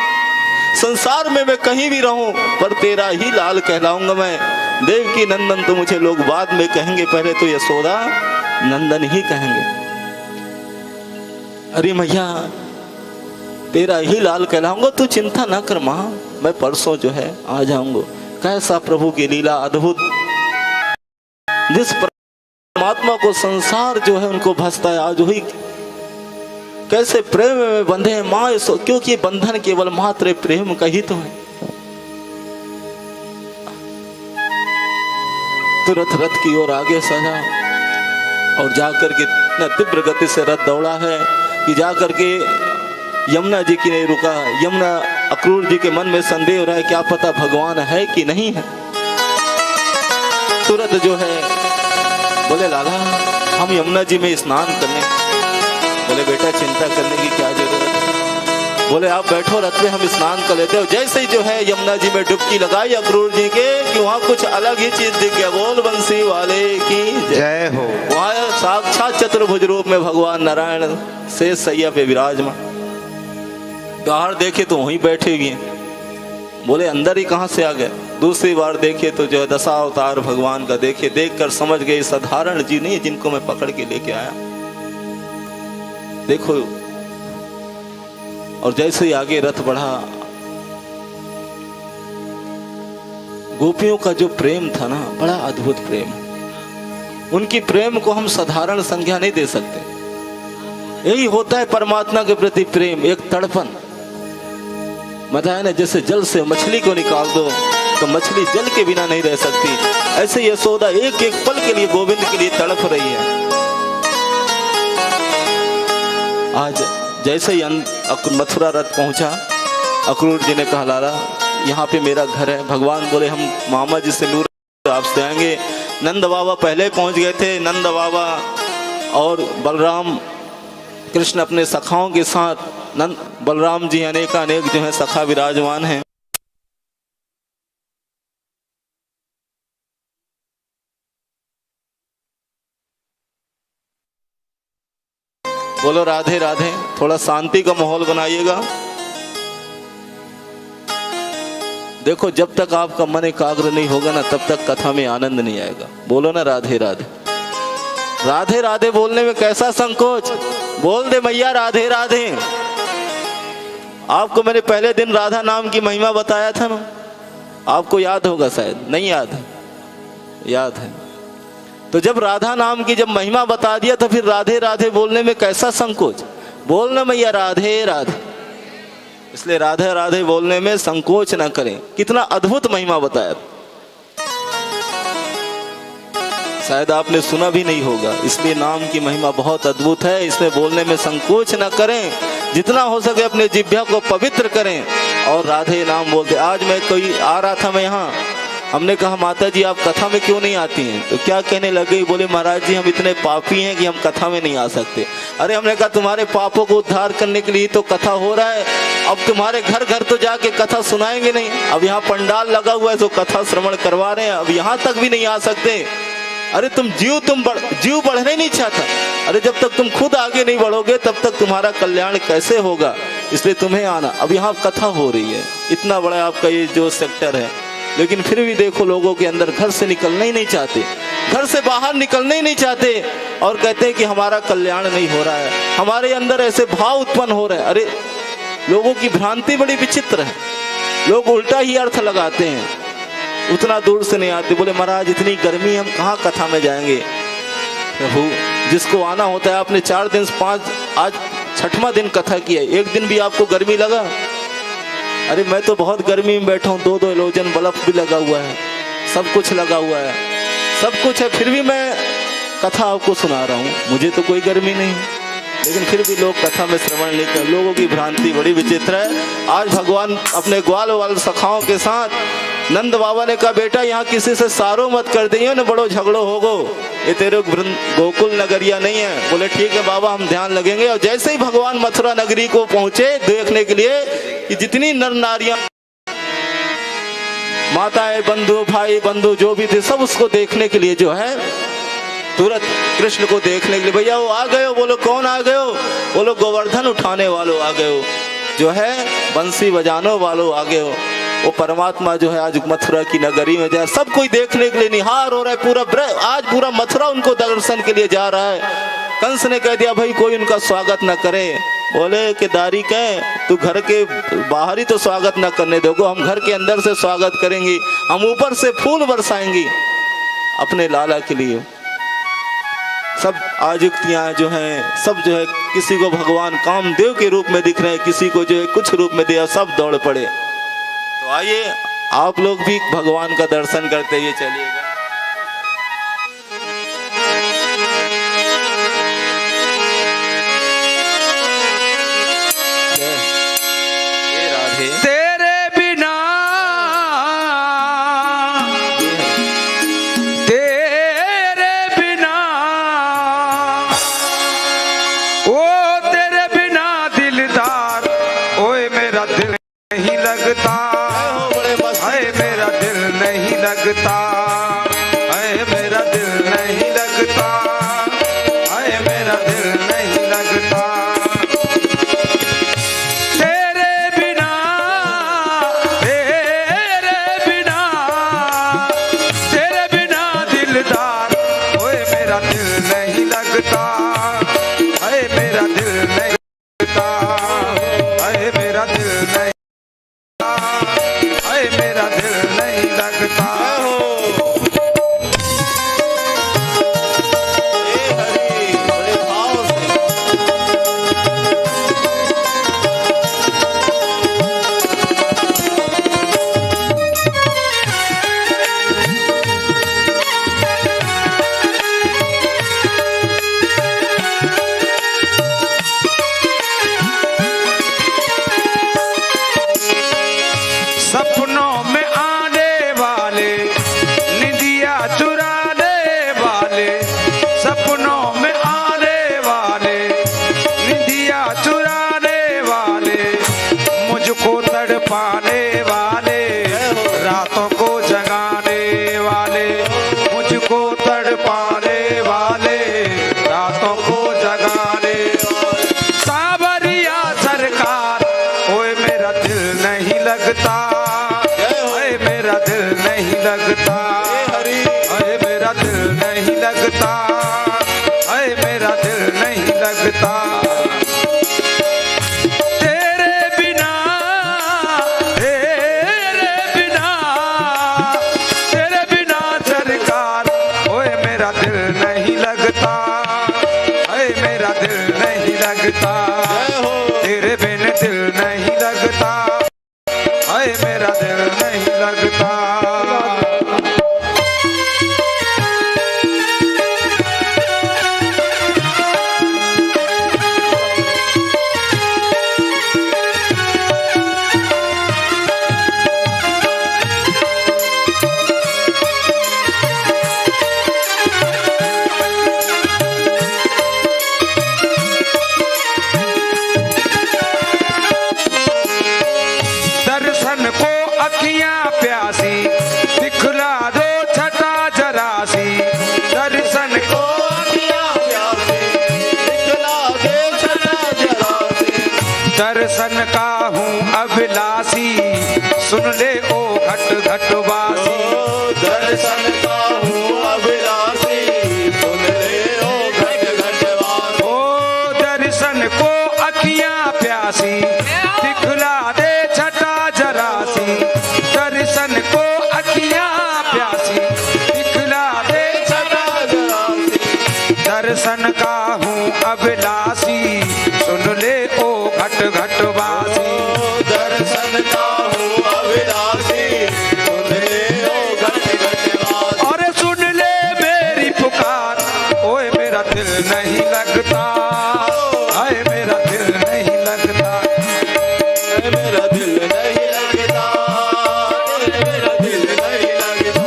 संसार में मैं कहीं भी रहूं पर तेरा ही लाल कहलाऊंगा मैं। देव की नंदन तो मुझे लोग बाद में कहेंगे, पहले तो यशोदा नंदन ही कहेंगे। अरे मैया तेरा ही लाल कहलाऊंगा, तू चिंता ना कर माँ, मैं परसों जो है आ जाऊंगा। कैसा प्रभु की लीला अद्भुत, जिस परमात्मा को संसार जो है उनको भसता है, आज वही कैसे प्रेम में बंधे हैं माँ, क्योंकि बंधन केवल मात्र प्रेम का ही तो है। तुरंत रथ की ओर आगे सजा और जाकर के इतना तीव्र गति से रथ दौड़ा है कि जाकर के यमुना जी की नहीं रुका। यमुना अक्रूर जी के मन में संदेह हो रहा है, क्या पता भगवान है कि नहीं है। तुरंत जो है बोले लाला हम यमुना जी में स्नान करने। बोले बेटा चिंता करने की क्या जरूरत है, बोले आप बैठो रथ में हम स्नान कर लेते हो। जैसे ही जो है यमुना जी में डुबकी लगाई अक्रूर जी के कि वहाँ कुछ अलग ही चीज दिख गया। बोल बंसी वाले की जय हो। वहाँ साक्षात चतुर्भुज रूप में भगवान नारायण शेष सैया पे विराजमान। बाहर देखे तो वहीं बैठे हुए हैं। बोले अंदर ही कहाँ से आ गए। दूसरी बार देखे तो जो है दशावतार भगवान का देखे, देखकर समझ गए साधारण जी नहीं जिनको मैं पकड़ के लेके आया। देखो और जैसे ही आगे रथ बढ़ा, गोपियों का जो प्रेम था ना, बड़ा अद्भुत प्रेम। उनकी प्रेम को हम साधारण संज्ञा नहीं दे सकते। यही होता है परमात्मा के प्रति प्रेम, एक तड़पन। बताया ना, जैसे जल से मछली को निकाल दो तो मछली जल के बिना नहीं रह सकती, ऐसे यशोदा एक एक पल के लिए गोविंद के लिए तड़प रही है। आज जैसे ही मथुरा रथ पहुंचा, अक्रूर जी ने कहा लाला यहाँ पे मेरा घर है। भगवान बोले हम मामा जी से लूर आपसे आएंगे। नंद बाबा पहले पहुंच गए थे। नंद बाबा और बलराम कृष्ण अपने सखाओं के साथ, नंद बलराम जी अनेक जो है सखा विराजमान हैं। बोलो राधे राधे। थोड़ा शांति का माहौल बनाइएगा। देखो जब तक आपका मन एकाग्र नहीं होगा ना, तब तक कथा में आनंद नहीं आएगा। बोलो ना राधे राधे। राधे राधे बोलने में कैसा संकोच, बोल दे मैया राधे राधे। आपको मैंने पहले दिन राधा नाम की महिमा बताया था ना, आपको याद होगा, शायद नहीं याद है, याद है। तो जब राधा नाम की जब महिमा बता दिया तो फिर राधे राधे बोलने में कैसा संकोच। बोलना मैया राधे राधे। इसलिए राधे राधे बोलने में संकोच ना करें। कितना अद्भुत महिमा बताया, शायद आपने सुना भी नहीं होगा। इसलिए नाम की महिमा बहुत अद्भुत है, इसमें बोलने में संकोच ना करें। जितना हो सके अपने जिह्वा को पवित्र करें और राधे नाम बोलते। आज मैं कोई आ रहा था, मैं यहाँ, हमने कहा माता जी आप कथा में क्यों नहीं आती हैं, तो क्या कहने लगे, बोले महाराज जी हम इतने पापी हैं कि हम कथा में नहीं आ सकते। अरे हमने कहा तुम्हारे पापों को उद्धार करने के लिए तो कथा हो रहा है। अब तुम्हारे घर घर तो जाके कथा सुनाएंगे नहीं। अब यहाँ पंडाल लगा हुआ है तो कथा श्रवण करवा रहे हैं, अब यहाँ तक भी नहीं आ सकते। अरे जीव बढ़ने नहीं चाहता। अरे जब तक तुम खुद आगे नहीं बढ़ोगे तब तक तुम्हारा कल्याण कैसे होगा। इसलिए तुम्हें आना। अब यहाँ कथा हो रही है, इतना बड़ा आपका ये जो सेक्टर है, लेकिन फिर भी देखो लोगों के अंदर घर से निकलना ही नहीं चाहते, घर से बाहर निकलना ही नहीं चाहते और कहते हैं कि हमारा कल्याण नहीं हो रहा है, हमारे अंदर ऐसे भाव उत्पन्न हो रहे हैं। अरे लोगों की भ्रांति बड़ी विचित्र है, लोग उल्टा ही अर्थ लगाते हैं, उतना दूर से नहीं आते। बोले महाराज इतनी गर्मी हम कहाँ कथा में जाएंगे। प्रभु जिसको आना होता है, आपने 4 दिन 5, आज 6वां दिन कथा की है, एक दिन भी आपको गर्मी लगा। अरे मैं तो बहुत गर्मी में बैठा हूँ, 2 एलोजन बल्ब भी लगा हुआ है, सब कुछ लगा हुआ है, सब कुछ है, फिर भी मैं कथा आपको सुना रहा हूँ, मुझे तो कोई गर्मी नहीं। लेकिन फिर भी लोग कथा में श्रवण लेकर, लोगों की भ्रांति बड़ी विचित्र है। आज भगवान अपने ग्वाल वाल सखाओं के साथ, नंद बाबा ने कहा बेटा यहाँ किसी से सारो मत कर दियो न बड़ो झगड़ो होगो, ये तेरे गोकुल नगरिया नहीं है। बोले ठीक है बाबा हम ध्यान लगेंगे। और जैसे ही भगवान मथुरा नगरी को पहुंचे देखने के लिए कि जितनी नर नारियां, माताएं, बंधु, भाई बंधु जो भी थे, सब उसको देखने के लिए जो है तुरंत कृष्ण को देखने के लिए, भैया वो आ गए हो। बोलो कौन आ गए हो। बोलो गोवर्धन उठाने वालों आ गए हो, जो है बंसी बजाने वालों आ गए हो। वो परमात्मा जो है आज मथुरा की नगरी में जाए, सब कोई देखने के लिए निहार हो रहा है। पूरा आज पूरा मथुरा उनको दर्शन के लिए जा रहा है। कंस ने कह दिया भाई कोई उनका स्वागत न करे। बोले कि दारी कह तू घर के बाहर ही तो स्वागत न करने दोगे, हम घर के अंदर से स्वागत करेंगे, हम ऊपर से फूल बरसाएंगे अपने लाला के लिए। सब आयुक्तियाँ जो हैं, सब जो है, किसी को भगवान कामदेव के रूप में दिख रहे हैं, किसी को जो है कुछ रूप में दिया, सब दौड़ पड़े। तो आइए आप लोग भी भगवान का दर्शन करते हुए चलिएगा। राधे लगता, है मेरा दिल नहीं लगता, है मेरा दिल नहीं लगता। तेरे बिना, तेरे बिना, तेरे बिना दिलदार, ओए मेरा दिल नहीं लगता, है मेरा दिल नहीं लगता, है मेरा दिल नहीं, है मेरा दिल नहीं लगता। सपनों में आने वाले, निंदिया चुराने वाले, सपनों में आने वाले, निंदिया चुराने वाले, मुझको तड़पाने वाले, रातों को जगाने वाले, मुझको तड़पाने वाले, रातों को जगाने। सावरिया सरकार, ओए मेरा दिल नहीं लगता, मेरा दिल नहीं लगता, अरे मेरा दिल नहीं लगता, अरे मेरा दिल नहीं लगता। तेरे बिना, तेरे बिना, तेरे बिना सरकार, ओए मेरा दिल नहीं लगता, अरे मेरा दिल नहीं लगता, तेरे बिन दिल नहीं लगता, हाय मेरा दिल नहीं लगता। दर्शन को अखियां प्यासी, दिखला दो छटा जरासी, दर्शन को अखियां प्यासी, दिखला दो छटा जरासी, दर्शन का हूँ अभिलाषी, सुन ले ओ घट घटवासी, दर्शन का हूँ अभिलाषी, सुन ले ओ घट घटवासी। ओ दर्शन को अखियां प्यासी, दिखला दे छटा जरासी, दर्शन को अखियां प्यासी, दिखला दे छटा जरासी, दर्शन का हूँ अभिलाषी, सुन ले ओ घट घटवासी, दर्शन का हूँ अभिलाषी, सुन ले ओ घट घटवासी। और सुन ले मेरी पुकार, ओए मेरा दिल नहीं लगता, हाय मेरा दिल नहीं लगता, मेरा दिल नहीं लगता, मेरा दिल नहीं लगता।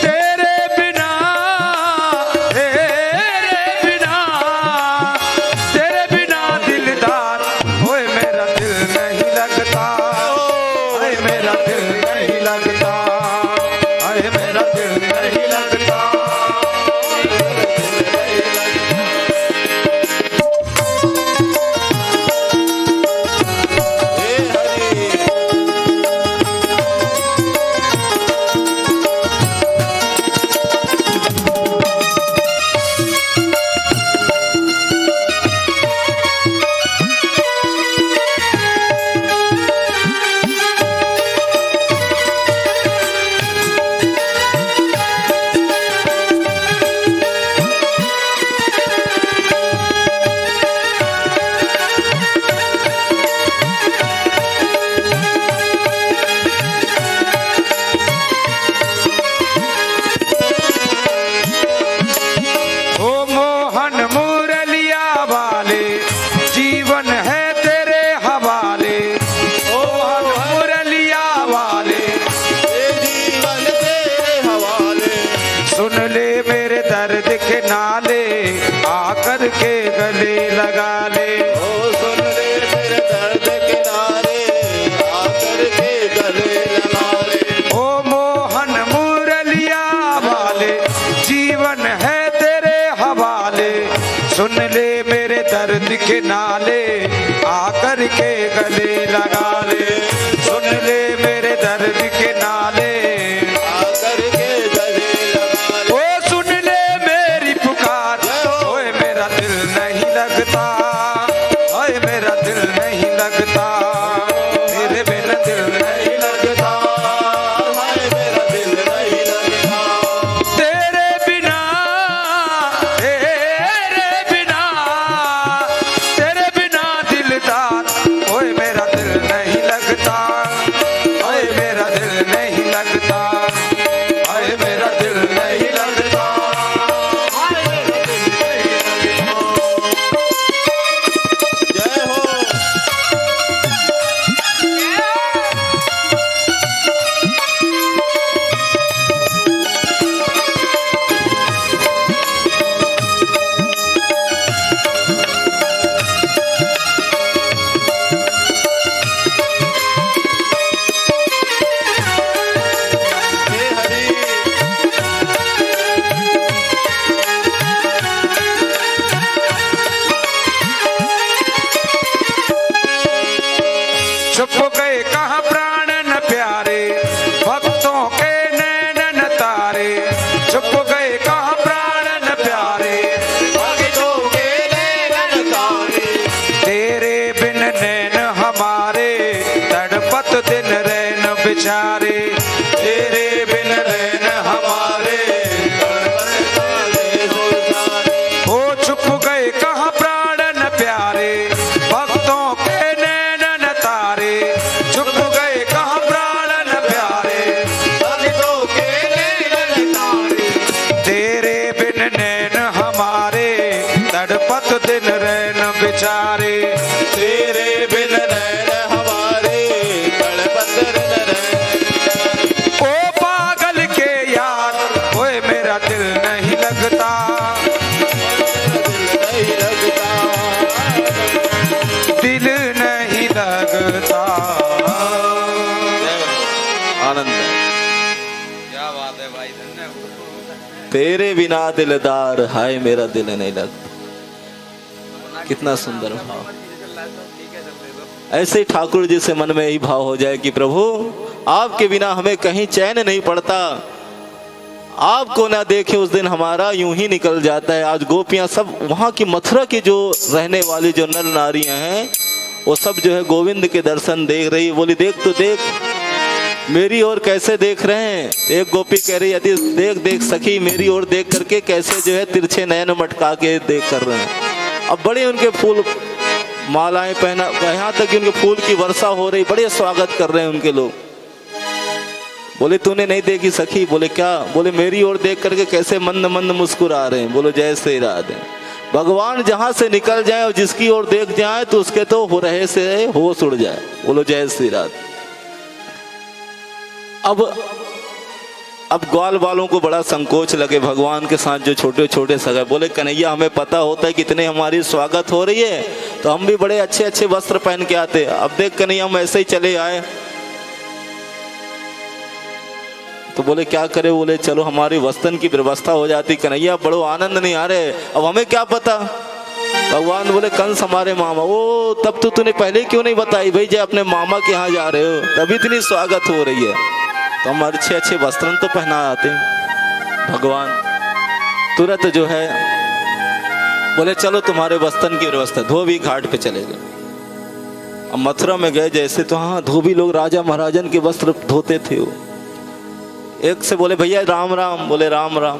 तेरे बिना, तेरे बिना, तेरे बिना दिलदार, ओए मेरा दिल नहीं लगता, ओए मेरा दिल नहीं लगता, ओए मेरा दिल नहीं लगता। लगा ले। ओ सुन ले मेरे दर्द किनारे आकर के गले लगा ले। ओ लगता, हाय मेरा दिल नहीं लगता। जय हो। हे हरि। छुप गए कहाँ प्राण न प्यारे, भक्तों के नैन तारे। छुप गए कहाँ प्राण न प्यारे, भक्तों के नैन तारे। तेरे बिन नैन हमारे, तड़पत दिन रैन बिचारे। तेरे बिन रैन हमारे, ओ छुप गए कहाँ प्राण न प्यारे, भक्तों के नैन तारे। छुप गए कहाँ प्राण न प्यारे, भक्तों के नैन तारे। तेरे बिन नैन हमारे, तड़पत दिन रैन बिचारे। तेरे बिन नैन हमारे, तड़पत दिन रैन। ओ पागल के यार, ओए मेरा दिल नहीं लगता, नहीं लगता। दिल नहीं लगता। आनंद है। क्या बात है भाई, धन्यवाद। तेरे बिना दिलदार, हाय मेरा दिल नहीं लगता। कितना सुंदर भाव। ऐसे ठाकुर जी से मन में यही भाव हो जाए कि प्रभु आपके बिना हमें कहीं चैन नहीं पड़ता, आपको ना देखे उस दिन हमारा यूं ही निकल जाता है। आज गोपियां सब वहां की मथुरा की जो रहने वाली जो नर नारियां हैं, वो सब जो है गोविंद के दर्शन देख रही। बोली देख तो देख, मेरी ओर कैसे देख रहे हैं। एक गोपी कह रही यदि देख देख सखी, मेरी ओर देख करके कैसे जो है तिरछे नयन मटका के देख कर रहे हैं। अब बड़े उनके फूल मालाएं पहना, यहाँ तक कि उनके फूल की वर्षा हो रही, बड़े स्वागत कर रहे हैं उनके लोग। बोले तूने नहीं देखी सखी? बोले क्या? बोले मेरी ओर देख करके कैसे मंद मंद मुस्कुरा रहे हैं। बोलो जय श्री राधे। भगवान जहां से निकल जाए और जिसकी ओर देख जाए तो उसके तो हो रहे से होश उड़ जाए। बोलो जय श्री राधे। अब ग्वाल वालों को बड़ा संकोच लगे भगवान के साथ जो छोटे छोटे सगे। बोले कन्हैया हमें पता होता है कितने हमारी स्वागत हो रही है, तो हम भी बड़े अच्छे अच्छे वस्त्र पहन के आते। अब देख कन्हैया हम ऐसे ही चले आए। तो बोले क्या करे? बोले चलो हमारी वस्त्रन की व्यवस्था हो जाती। कन्हैया बड़ो आनंद नहीं आ रहे, अब हमें क्या पता। भगवान बोले कंस हमारे मामा। ओ तब तो तूने पहले क्यों नहीं बताई भाई, जय अपने मामा के यहाँ जा रहे हो, तभी इतनी स्वागत हो रही है। तो हम अच्छे अच्छे वस्त्रन तो पहना आते। भगवान तुरंत जो है बोले चलो तुम्हारे वस्त्रन की व्यवस्था। धोबी घाट पे चले गए। अब मथुरा में गए जैसे, तो हाँ धोबी लोग राजा महाराजन के वस्त्र धोते थे। वो एक से बोले भैया राम राम। बोले राम राम।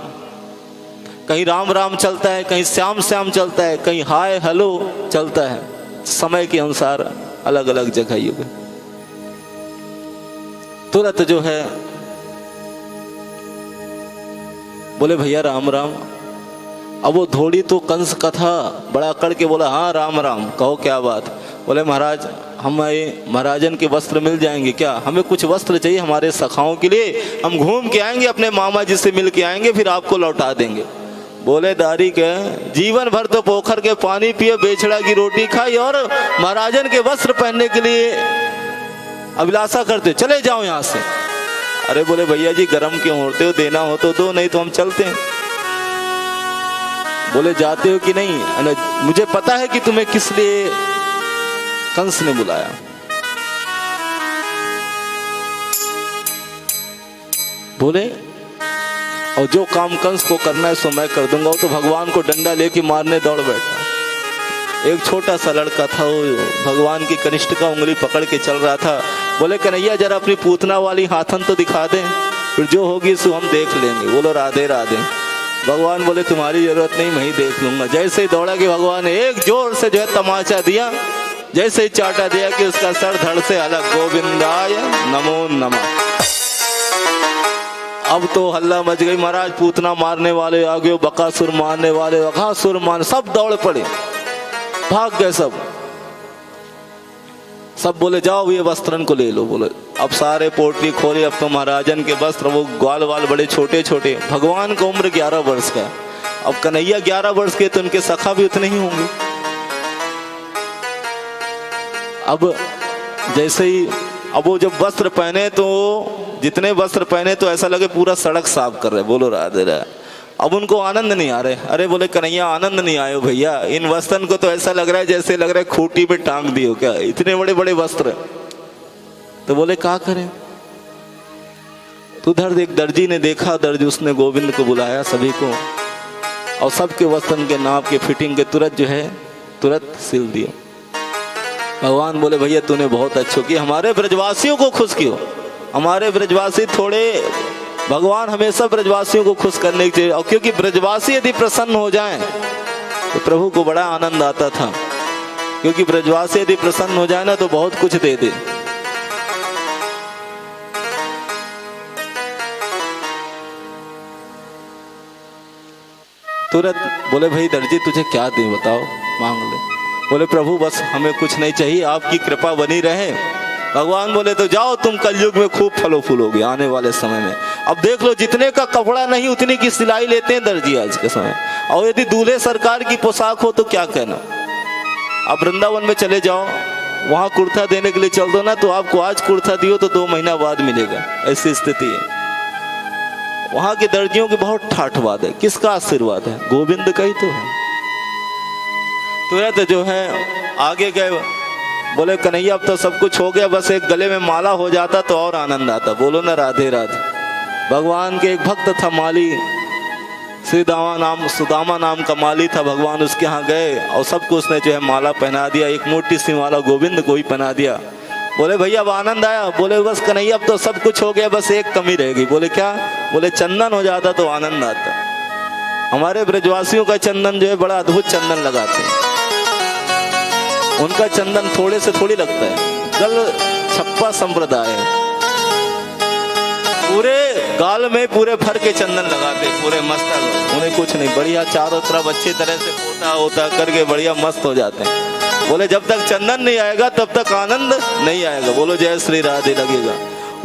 कहीं राम राम चलता है, कहीं श्याम श्याम चलता है, कहीं हाय हेलो चलता है। समय के अनुसार अलग अलग जगह युग। तुरंत जो है बोले भैया राम राम। अब वो धोड़ी तो कंस का था, बड़ा अकड़ के बोला हाँ राम राम, कहो क्या बात। बोले महाराज हमें महाराजन के वस्त्र मिल जाएंगे क्या? हमें कुछ वस्त्र चाहिए हमारे सखाओं के लिए, हम घूम के आएंगे, अपने मामा जी से मिल के आएंगे, फिर आपको लौटा देंगे। बोले दारी के जीवन भर तो पोखर के पानी पिए, बेचड़ा की रोटी खाई और महाराजन के वस्त्र पहनने के लिए अभिलाषा करते, चले जाओ यहाँ से। अरे बोले भैया जी गरम क्यों होते हो, देना हो तो दो, नहीं तो हम चलते हैं। बोले जाते हो कि नहीं? मुझे पता है कि तुम्हें किस लिए कंस ने बुलाया। बोले और जो काम कंस को करना है सो मैं कर दूंगा। वो तो भगवान को डंडा लेके मारने दौड़ बैठा। एक छोटा सा लड़का था, वो भगवान की कनिष्ठ का उंगली पकड़ के चल रहा था। बोले कन्हैया जरा अपनी पूतना वाली हाथन तो दिखा दे, फिर जो होगी सो हम देख लेंगे। बोलो राधे राधे। भगवान बोले तुम्हारी जरूरत नहीं, मैं ही देख लूंगा। जैसे ही दौड़ा कि भगवान ने एक जोर से जो है तमाचा दिया, जैसे ही चाटा दिया कि उसका सर धड़ से अलग। गोविंदाय नमो नमः। अब तो हल्ला मच गई महाराज, पूतना मारने वाले आ गए, बकासुर मारने वाले, बकासुर मारने, सब दौड़ पड़े, भाग गए सब बोले जाओ ये वस्त्रन को ले लो। बोले अब सारे पोटली खोले, अब तो महाराजन के वस्त्र, वो ग्वाल वाल बड़े छोटे छोटे, भगवान का उम्र 11 वर्ष का, अब कन्हैया 11 वर्ष के तो उनके सखा भी उतने ही होंगे। अब जैसे ही अब वो जब वस्त्र पहने तो जितने वस्त्र पहने तो ऐसा लगे पूरा सड़क साफ कर रहे, बोलो राधे राधे। अब उनको आनंद नहीं आ रहे, अरे बोले कन्हैया आनंद नहीं आयो भैया, इन वस्त्रन को तो ऐसा लग रहा है जैसे लग रहा है खूंटी पे टांग दियो क्या, इतने बड़े बड़े वस्त्र। तो बोले क्या करें, तो उधर एक दर्जी ने देखा, दर्जी उसने गोविंद को बुलाया सभी को, और सबके वस्त्रन के नाप के फिटिंग के तुरंत सिल दिए। भगवान बोले भैया तूने बहुत अच्छो किया, हमारे ब्रजवासियों को खुश कियो, हमारे ब्रजवासी थोड़े, भगवान हमेशा ब्रजवासियों को खुश करने के, और क्योंकि ब्रजवासी यदि प्रसन्न हो जाएं तो प्रभु को बड़ा आनंद आता था, क्योंकि ब्रजवासी यदि प्रसन्न हो जाए ना तो बहुत कुछ दे दे। तुरंत बोले भाई दर्जी तुझे क्या दे बताओ, मांग ले। बोले प्रभु बस हमें कुछ नहीं चाहिए, आपकी कृपा बनी रहे। भगवान बोले तो जाओ तुम कलयुग में खूब फलो फूलोगे आने वाले समय में। अब देख लो जितने का कपड़ा नहीं उतनी की सिलाई लेते हैं दर्जी आज के समय, और यदि दूल्हे सरकार की पोशाक हो तो क्या कहना। अब वृंदावन में चले जाओ, वहां कुर्ता देने के लिए चल दो ना, तो आपको आज कुर्ता दियो तो 2 महीना बाद मिलेगा, ऐसी स्थिति है। वहां के दर्जियों की बहुत ठाठवाद है, किसका आशीर्वाद है, गोविंद का ही तो है। तुरंत जो है आगे गए, बोले कन्हैया अब तो सब कुछ हो गया, बस एक गले में माला हो जाता तो और आनंद आता, बोलो ना राधे राधे। भगवान के एक भक्त था माली, सुदामा नाम का माली था, भगवान उसके यहाँ गए और सबको उसने जो है माला पहना दिया, एक मोटी सी माला गोविंद को ही पहना दिया। बोले भैया अब आनंद आया, बोले बस कन्हैया अब तो सब कुछ हो गया, बस एक कमी रहेगी। बोले क्या, बोले चंदन हो जाता तो आनंद आता। हमारे ब्रजवासियों का चंदन जो है बड़ा अद्भुत चंदन लगाते हैं, उनका चंदन थोड़े से थोड़ी लगता है, गल छप्पा संप्रदाय है, पूरे गाल में पूरे भर के चंदन लगाते, पूरे मस्त, उन्हें कुछ नहीं, बढ़िया चारों तरफ अच्छी तरह से पोता होता करके बढ़िया मस्त हो जाते हैं। बोले जब तक चंदन नहीं आएगा तब तक आनंद नहीं आएगा, बोलो जय श्री राधे लगेगा।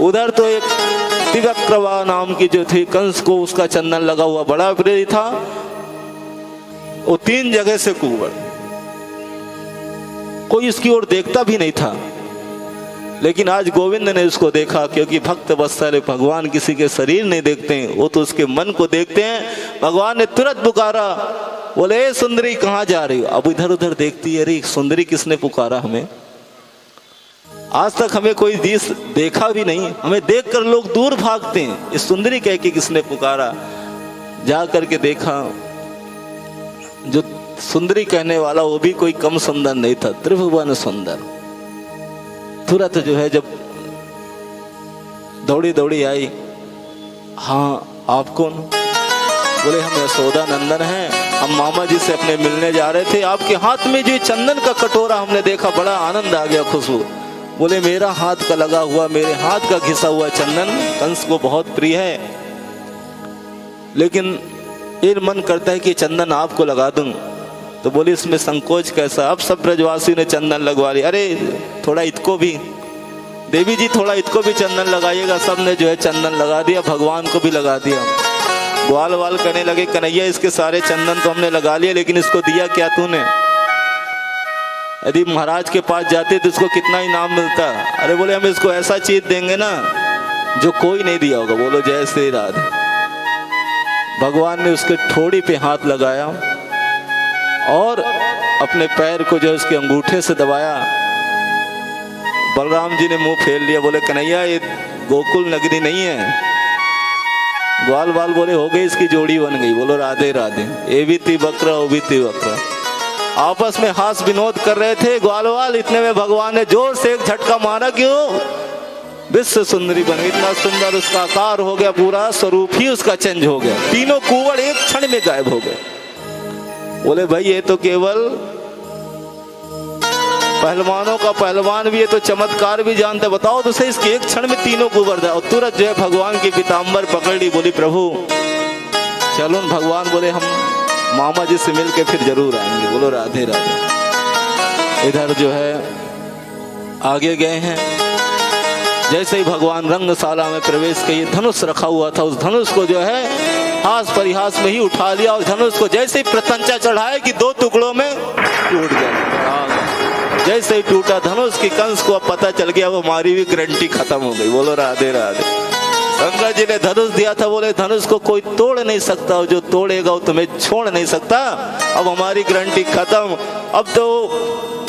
उधर तो एक तिवक्रवा नाम की जो थी, कंस को उसका चंदन लगा हुआ बड़ा प्रिय था, वो 3 जगह से कुंवर, कोई इसकी ओर देखता भी नहीं था। लेकिन आज गोविंद ने उसको देखा, क्योंकि भक्त वत्सल भगवान किसी के शरीर नहीं देखते हैं, वो तो उसके मन को देखते हैं। भगवान ने तुरंत पुकारा, बोले ए सुंदरी कहाँ जा रही हो। अब इधर उधर देखती है, अरे सुंदरी किसने पुकारा हमें, आज तक हमें कोई देखा भी नहीं, हमें देखकर लोग दूर भागते हैं, इस सुंदरी कह के किसने पुकारा। जा करके देखा, जो सुंदरी कहने वाला वो भी कोई कम सुंदर नहीं था, त्रिभुवन सुंदर। तुरंत जो है जब दौड़ी दौड़ी आई, हाँ आप कौन। बोले हम यशोदा नंदन हैं, हम मामा जी से अपने मिलने जा रहे थे, आपके हाथ में जो चंदन का कटोरा हमने देखा, बड़ा आनंद आ गया, खुशबू। बोले मेरा हाथ का लगा हुआ, मेरे हाथ का घिसा हुआ चंदन कंस को बहुत प्रिय है, लेकिन ये मन करता है कि चंदन आपको लगा दूं। तो बोली इसमें संकोच कैसा, अब सब ब्रजवासी ने चंदन लगवा लिया। अरे थोड़ा इतको भी देवी जी, थोड़ा इतको भी चंदन लगाइएगा। सब ने जो है चंदन लगा दिया, भगवान को भी लगा दिया। ग्वाल वाल कहने लगे कन्हैया इसके सारे चंदन तो हमने लगा लिए, लेकिन इसको दिया क्या तूने, यदि महाराज के पास जाते तो इसको कितना इनाम मिलता। अरे बोले हम इसको ऐसा चीज देंगे ना जो कोई नहीं दिया होगा, बोलो जय श्री राधे। भगवान ने उसके ठोड़ी पे हाथ लगाया और अपने पैर को जो उसके अंगूठे से दबाया। बलराम जी ने मुंह फेर लिया, बोले कन्हैया ये गोकुल नगरी नहीं है। ग्वाल बाल बोले हो गई, इसकी जोड़ी बन गई, बोलो राधे राधे। ए भी ती बकरा, ओ भी ती बकरा, आपस में हास विनोद कर रहे थे ग्वाल वाल। इतने में भगवान ने जोर से एक झटका मारा, क्यों विश्व सुंदरी बन गई, इतना सुंदर उसका आकार हो गया, पूरा स्वरूप ही उसका चेंज हो गया। तीनों कुंवर एक क्षण में गायब हो गए। बोले भाई ये तो केवल पहलवानों का पहलवान भी है तो चमत्कार भी जानता है। बताओ तो सही, इसके एक क्षण में तीनों को उबर जाए। और तुरंत जो है भगवान की पीताम्बर पकड़ ली, बोली प्रभु चलो। भगवान बोले हम मामा जी से मिल के फिर जरूर आएंगे। बोलो राधे राधे। इधर जो है आगे गए हैं। जैसे ही भगवान रंगशाला में प्रवेश किए, धनुष रखा हुआ था, उस धनुष को जो है हास परिहास में ही उठा लिया और धनुष को जैसे ही प्रतंचा चढ़ाया कि 2 टुकड़ों में टूट गया। जैसे ही टूटा धनुष की कंस को अब पता चल गया वो हमारी भी गारंटी खत्म हो गई। बोलो राधे राधे। गंगा जी ने धनुष दिया था, बोले धनुष को कोई तोड़ नहीं सकता और जो तोड़ेगा वो तुम्हें छोड़ नहीं सकता। अब हमारी गारंटी खत्म। अब तो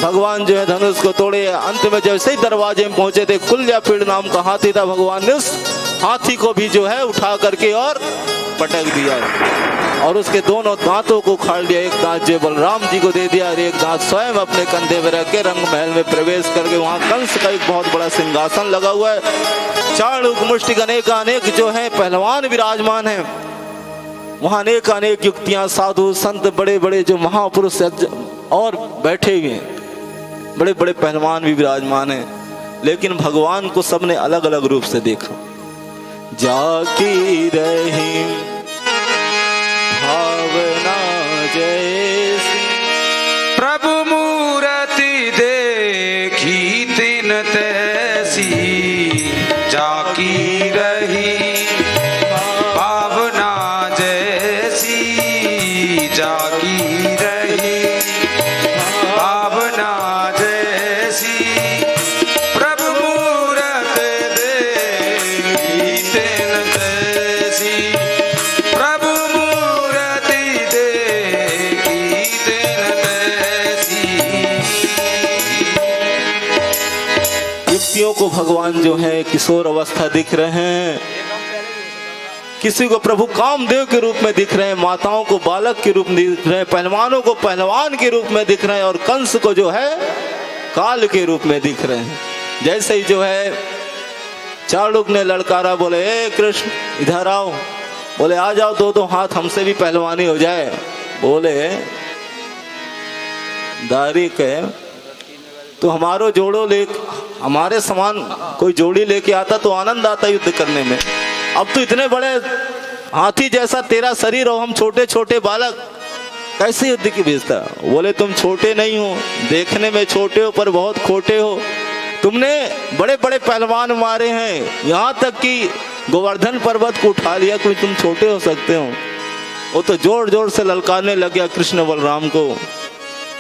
भगवान जो है धनुष को तोड़े। अंत में जैसे ही दरवाजे में पहुंचे थे, कुल्यापीड़ नाम का हाथी था, भगवान ने उस हाथी को भी जो है उठा करके और पटक दिया और उसके दोनों दांतों को उखाड़ लिया। एक दांत जो बलराम जी को दे दिया और एक दांत स्वयं अपने कंधे में रख के रंग महल में प्रवेश करके वहां कंस का एक बहुत बड़ा सिंहासन लगा हुआ है। चाणूक मुष्टिक अनेक जो है पहलवान विराजमान है। वहां अनेक युक्तियां, साधु संत, बड़े बड़े जो महापुरुष और बैठे हुए हैं, बड़े बड़े पहलवान भी विराजमान हैं। लेकिन भगवान को सबने अलग अलग रूप से देखा। जाकी रही भावना जैसी, प्रभु मूर्ति देखी तिन तैसी, जाकी रही भावना जैसी, जाकी रही भावना जैसी, प्रभु मूर्ति देखी तिन तैसी, प्रभु मूर्ति देखी तिन तैसी। युक्तियों को भगवान जो है किशोर अवस्था दिख रहे हैं, किसी को प्रभु कामदेव के रूप में दिख रहे हैं, माताओं को बालक के रूप में दिख रहे हैं, पहलवानों को पहलवान के रूप में दिख रहे हैं और कंस को जो है काल के रूप में दिख रहे हैं। जैसे ही जो है चाणूक ने ललकारा, बोले ए कृष्ण इधर आओ। बोले आ जाओ, 2 हाथ हमसे भी पहलवानी हो जाए। बोले दारिक है तो हमारो जोड़ो ले, हमारे समान कोई जोड़ी लेके आता तो आनंद आता युद्ध करने में। अब तो इतने बड़े हाथी जैसा तेरा शरीर हो, हम छोटे छोटे बालक, कैसे युद्ध की भेजता। बोले तुम छोटे नहीं हो, देखने में छोटे हो पर बहुत खोटे हो। तुमने बड़े बड़े पहलवान मारे हैं, यहाँ तक कि गोवर्धन पर्वत को उठा लिया, कोई तुम छोटे हो सकते हो। वो तो जोर जोर से ललकारने लग गया कृष्ण बलराम को।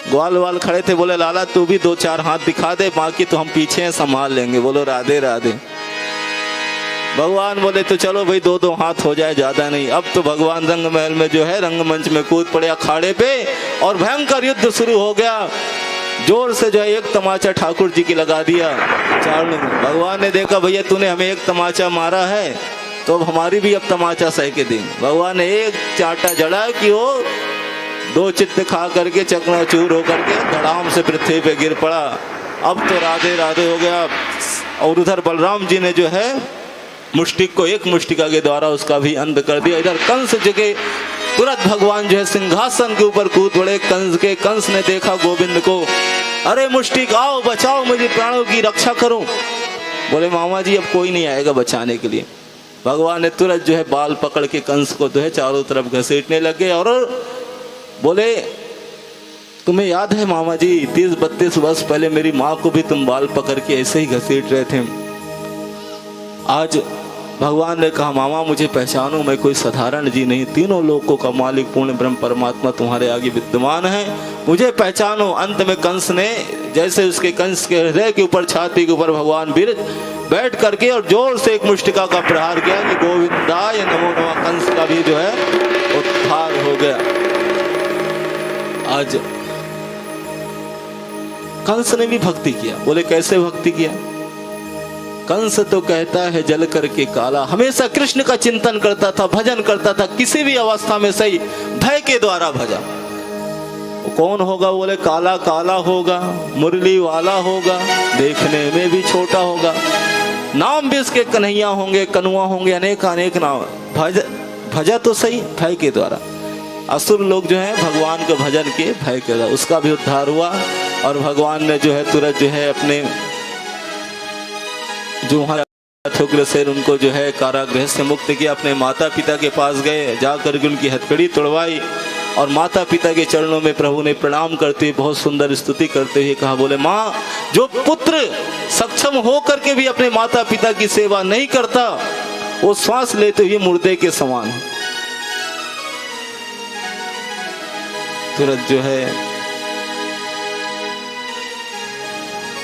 ग्वाल वाल खड़े थे, बोले लाला तू भी 2-4 हाथ दिखा दे, बाकी तो हम पीछे हैं संभाल लेंगे। बोलो राधे राधे। भगवान बोले तो चलो भाई 2 हाथ हो जाए, ज्यादा नहीं। अब तो भगवान रंग महल में जो है रंगमंच में कूद पड़े अखाड़े पे और भयंकर युद्ध शुरू हो गया। जोर से जो है एक तमाचा ठाकुर जी की लगा दिया चाणूक। भगवान ने देखा भैया तूने हमें एक तमाचा मारा है तो अब हमारी भी अब तमाचा सह के देंगे। भगवान ने एक चाटा जड़ा कि वो 2 चित्त खा करके चकनाचूर होकर के धड़ाम से पृथ्वी पे गिर पड़ा। अब तो राधे राधे हो गया। और उधर बलराम जी ने जो है मुष्टिक को एक मुष्टिका के द्वारा उसका भी अंत कर दिया। इधर कंस जगह तुरंत भगवान जो है सिंहासन के ऊपर कूद पड़े कंस ने देखा गोविंद को, अरे मुष्टिक आओ बचाओ, मुझे प्राणों की रक्षा करो। बोले मामा जी अब कोई नहीं आएगा बचाने के लिए। भगवान ने तुरंत जो है बाल पकड़ के कंस को जो है चारों तरफ घसीटने लगे और बोले तुम्हें याद है मामा जी 30-32 वर्ष पहले मेरी माँ को भी तुम बाल पकड़ के ऐसे ही घसीट रहे थे। आज भगवान ने कहा मामा मुझे पहचानो, मैं कोई साधारण जी नहीं, तीनों लोकों का मालिक पूर्ण ब्रह्म परमात्मा तुम्हारे आगे विद्यमान है, मुझे पहचानो। अंत में कंस ने जैसे उसके कंस के हृदय के ऊपर छाती के ऊपर भगवान वीर बैठ करके और जोर से एक मुष्टिका का प्रहार किया कि गोविंदाय नमो नमः। कंस का भी जो है उद्धार हो गया। आज कंस ने भी भक्ति किया। बोले कैसे भक्ति किया? कंस तो कहता है जल करके काला, हमेशा कृष्ण का चिंतन करता था, भजन करता था, किसी भी अवस्था में सही भय के द्वारा भजा। कौन होगा? बोले काला काला होगा, मुरली वाला होगा, देखने में भी छोटा होगा, नाम भी उसके कन्हैया होंगे, कनुआ होंगे, अनेक अनेक नाम। भजा तो सही भय के द्वारा। असुर लोग जो है भगवान का भजन किए भय के द्वारा, उसका भी उद्धार हुआ। और भगवान ने जो है तुरंत जो है अपने जो वहाँ उग्रसेन उनको जो है कारागृह से मुक्त किया, अपने माता पिता के पास गए, जाकर के उनकी हथकड़ी तोड़वाई और माता पिता के चरणों में प्रभु ने प्रणाम करते हुए बहुत सुंदर स्तुति करते हुए कहा, बोले माँ, जो पुत्र सक्षम हो करके भी अपने माता पिता की सेवा नहीं करता वो श्वास लेते हुए मुर्दे के समान है। तुरंत जो है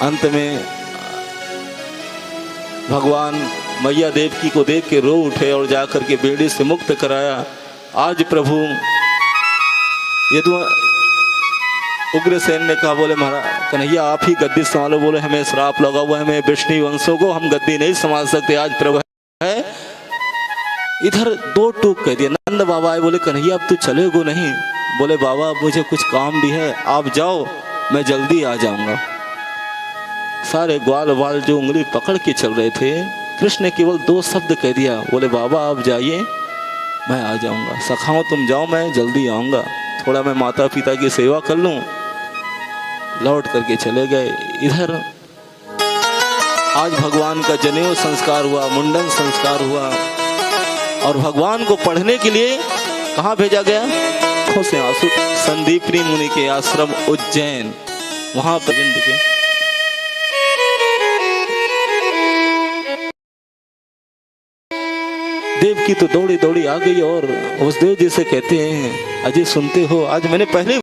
अंत में भगवान मैया देवकी को देख के रो उठे और जाकर के बेड़ी से मुक्त कराया। आज प्रभु उग्रसेन ने कहा, बोले महाराज कन्हैया आप ही गद्दी संभालो। बोले हमें श्राप लगा हुआ है, हमें विष्णु वंशों को हम गद्दी नहीं संभाल सकते। आज प्रभु है इधर दो टूक कह दिया। नंद बाबा आए, बोले कन्हैया अब तू चलेगो नहीं? बोले बाबा मुझे कुछ काम भी है, आप जाओ मैं जल्दी आ जाऊंगा। सारे ग्वाल वाल जो उंगली पकड़ के चल रहे थे, कृष्ण ने केवल दो शब्द कह दिया, बोले बाबा आप जाइए मैं आ जाऊंगा। सखाओ तुम जाओ मैं जल्दी आऊंगा, थोड़ा मैं माता पिता की सेवा कर लूं। लौट करके चले गए। इधर आज भगवान का जनेऊ संस्कार हुआ, मुंडन संस्कार हुआ और भगवान को पढ़ने के लिए कहाँ भेजा गया? खोसे आसु संदीपनी मुनि के आश्रम उज्जैन, वहां पर के देव की तो दौड़ी दौड़ी आ गई और वसुदेव जी से कहते हैं, अजय सुनते हो आज मैंने पहले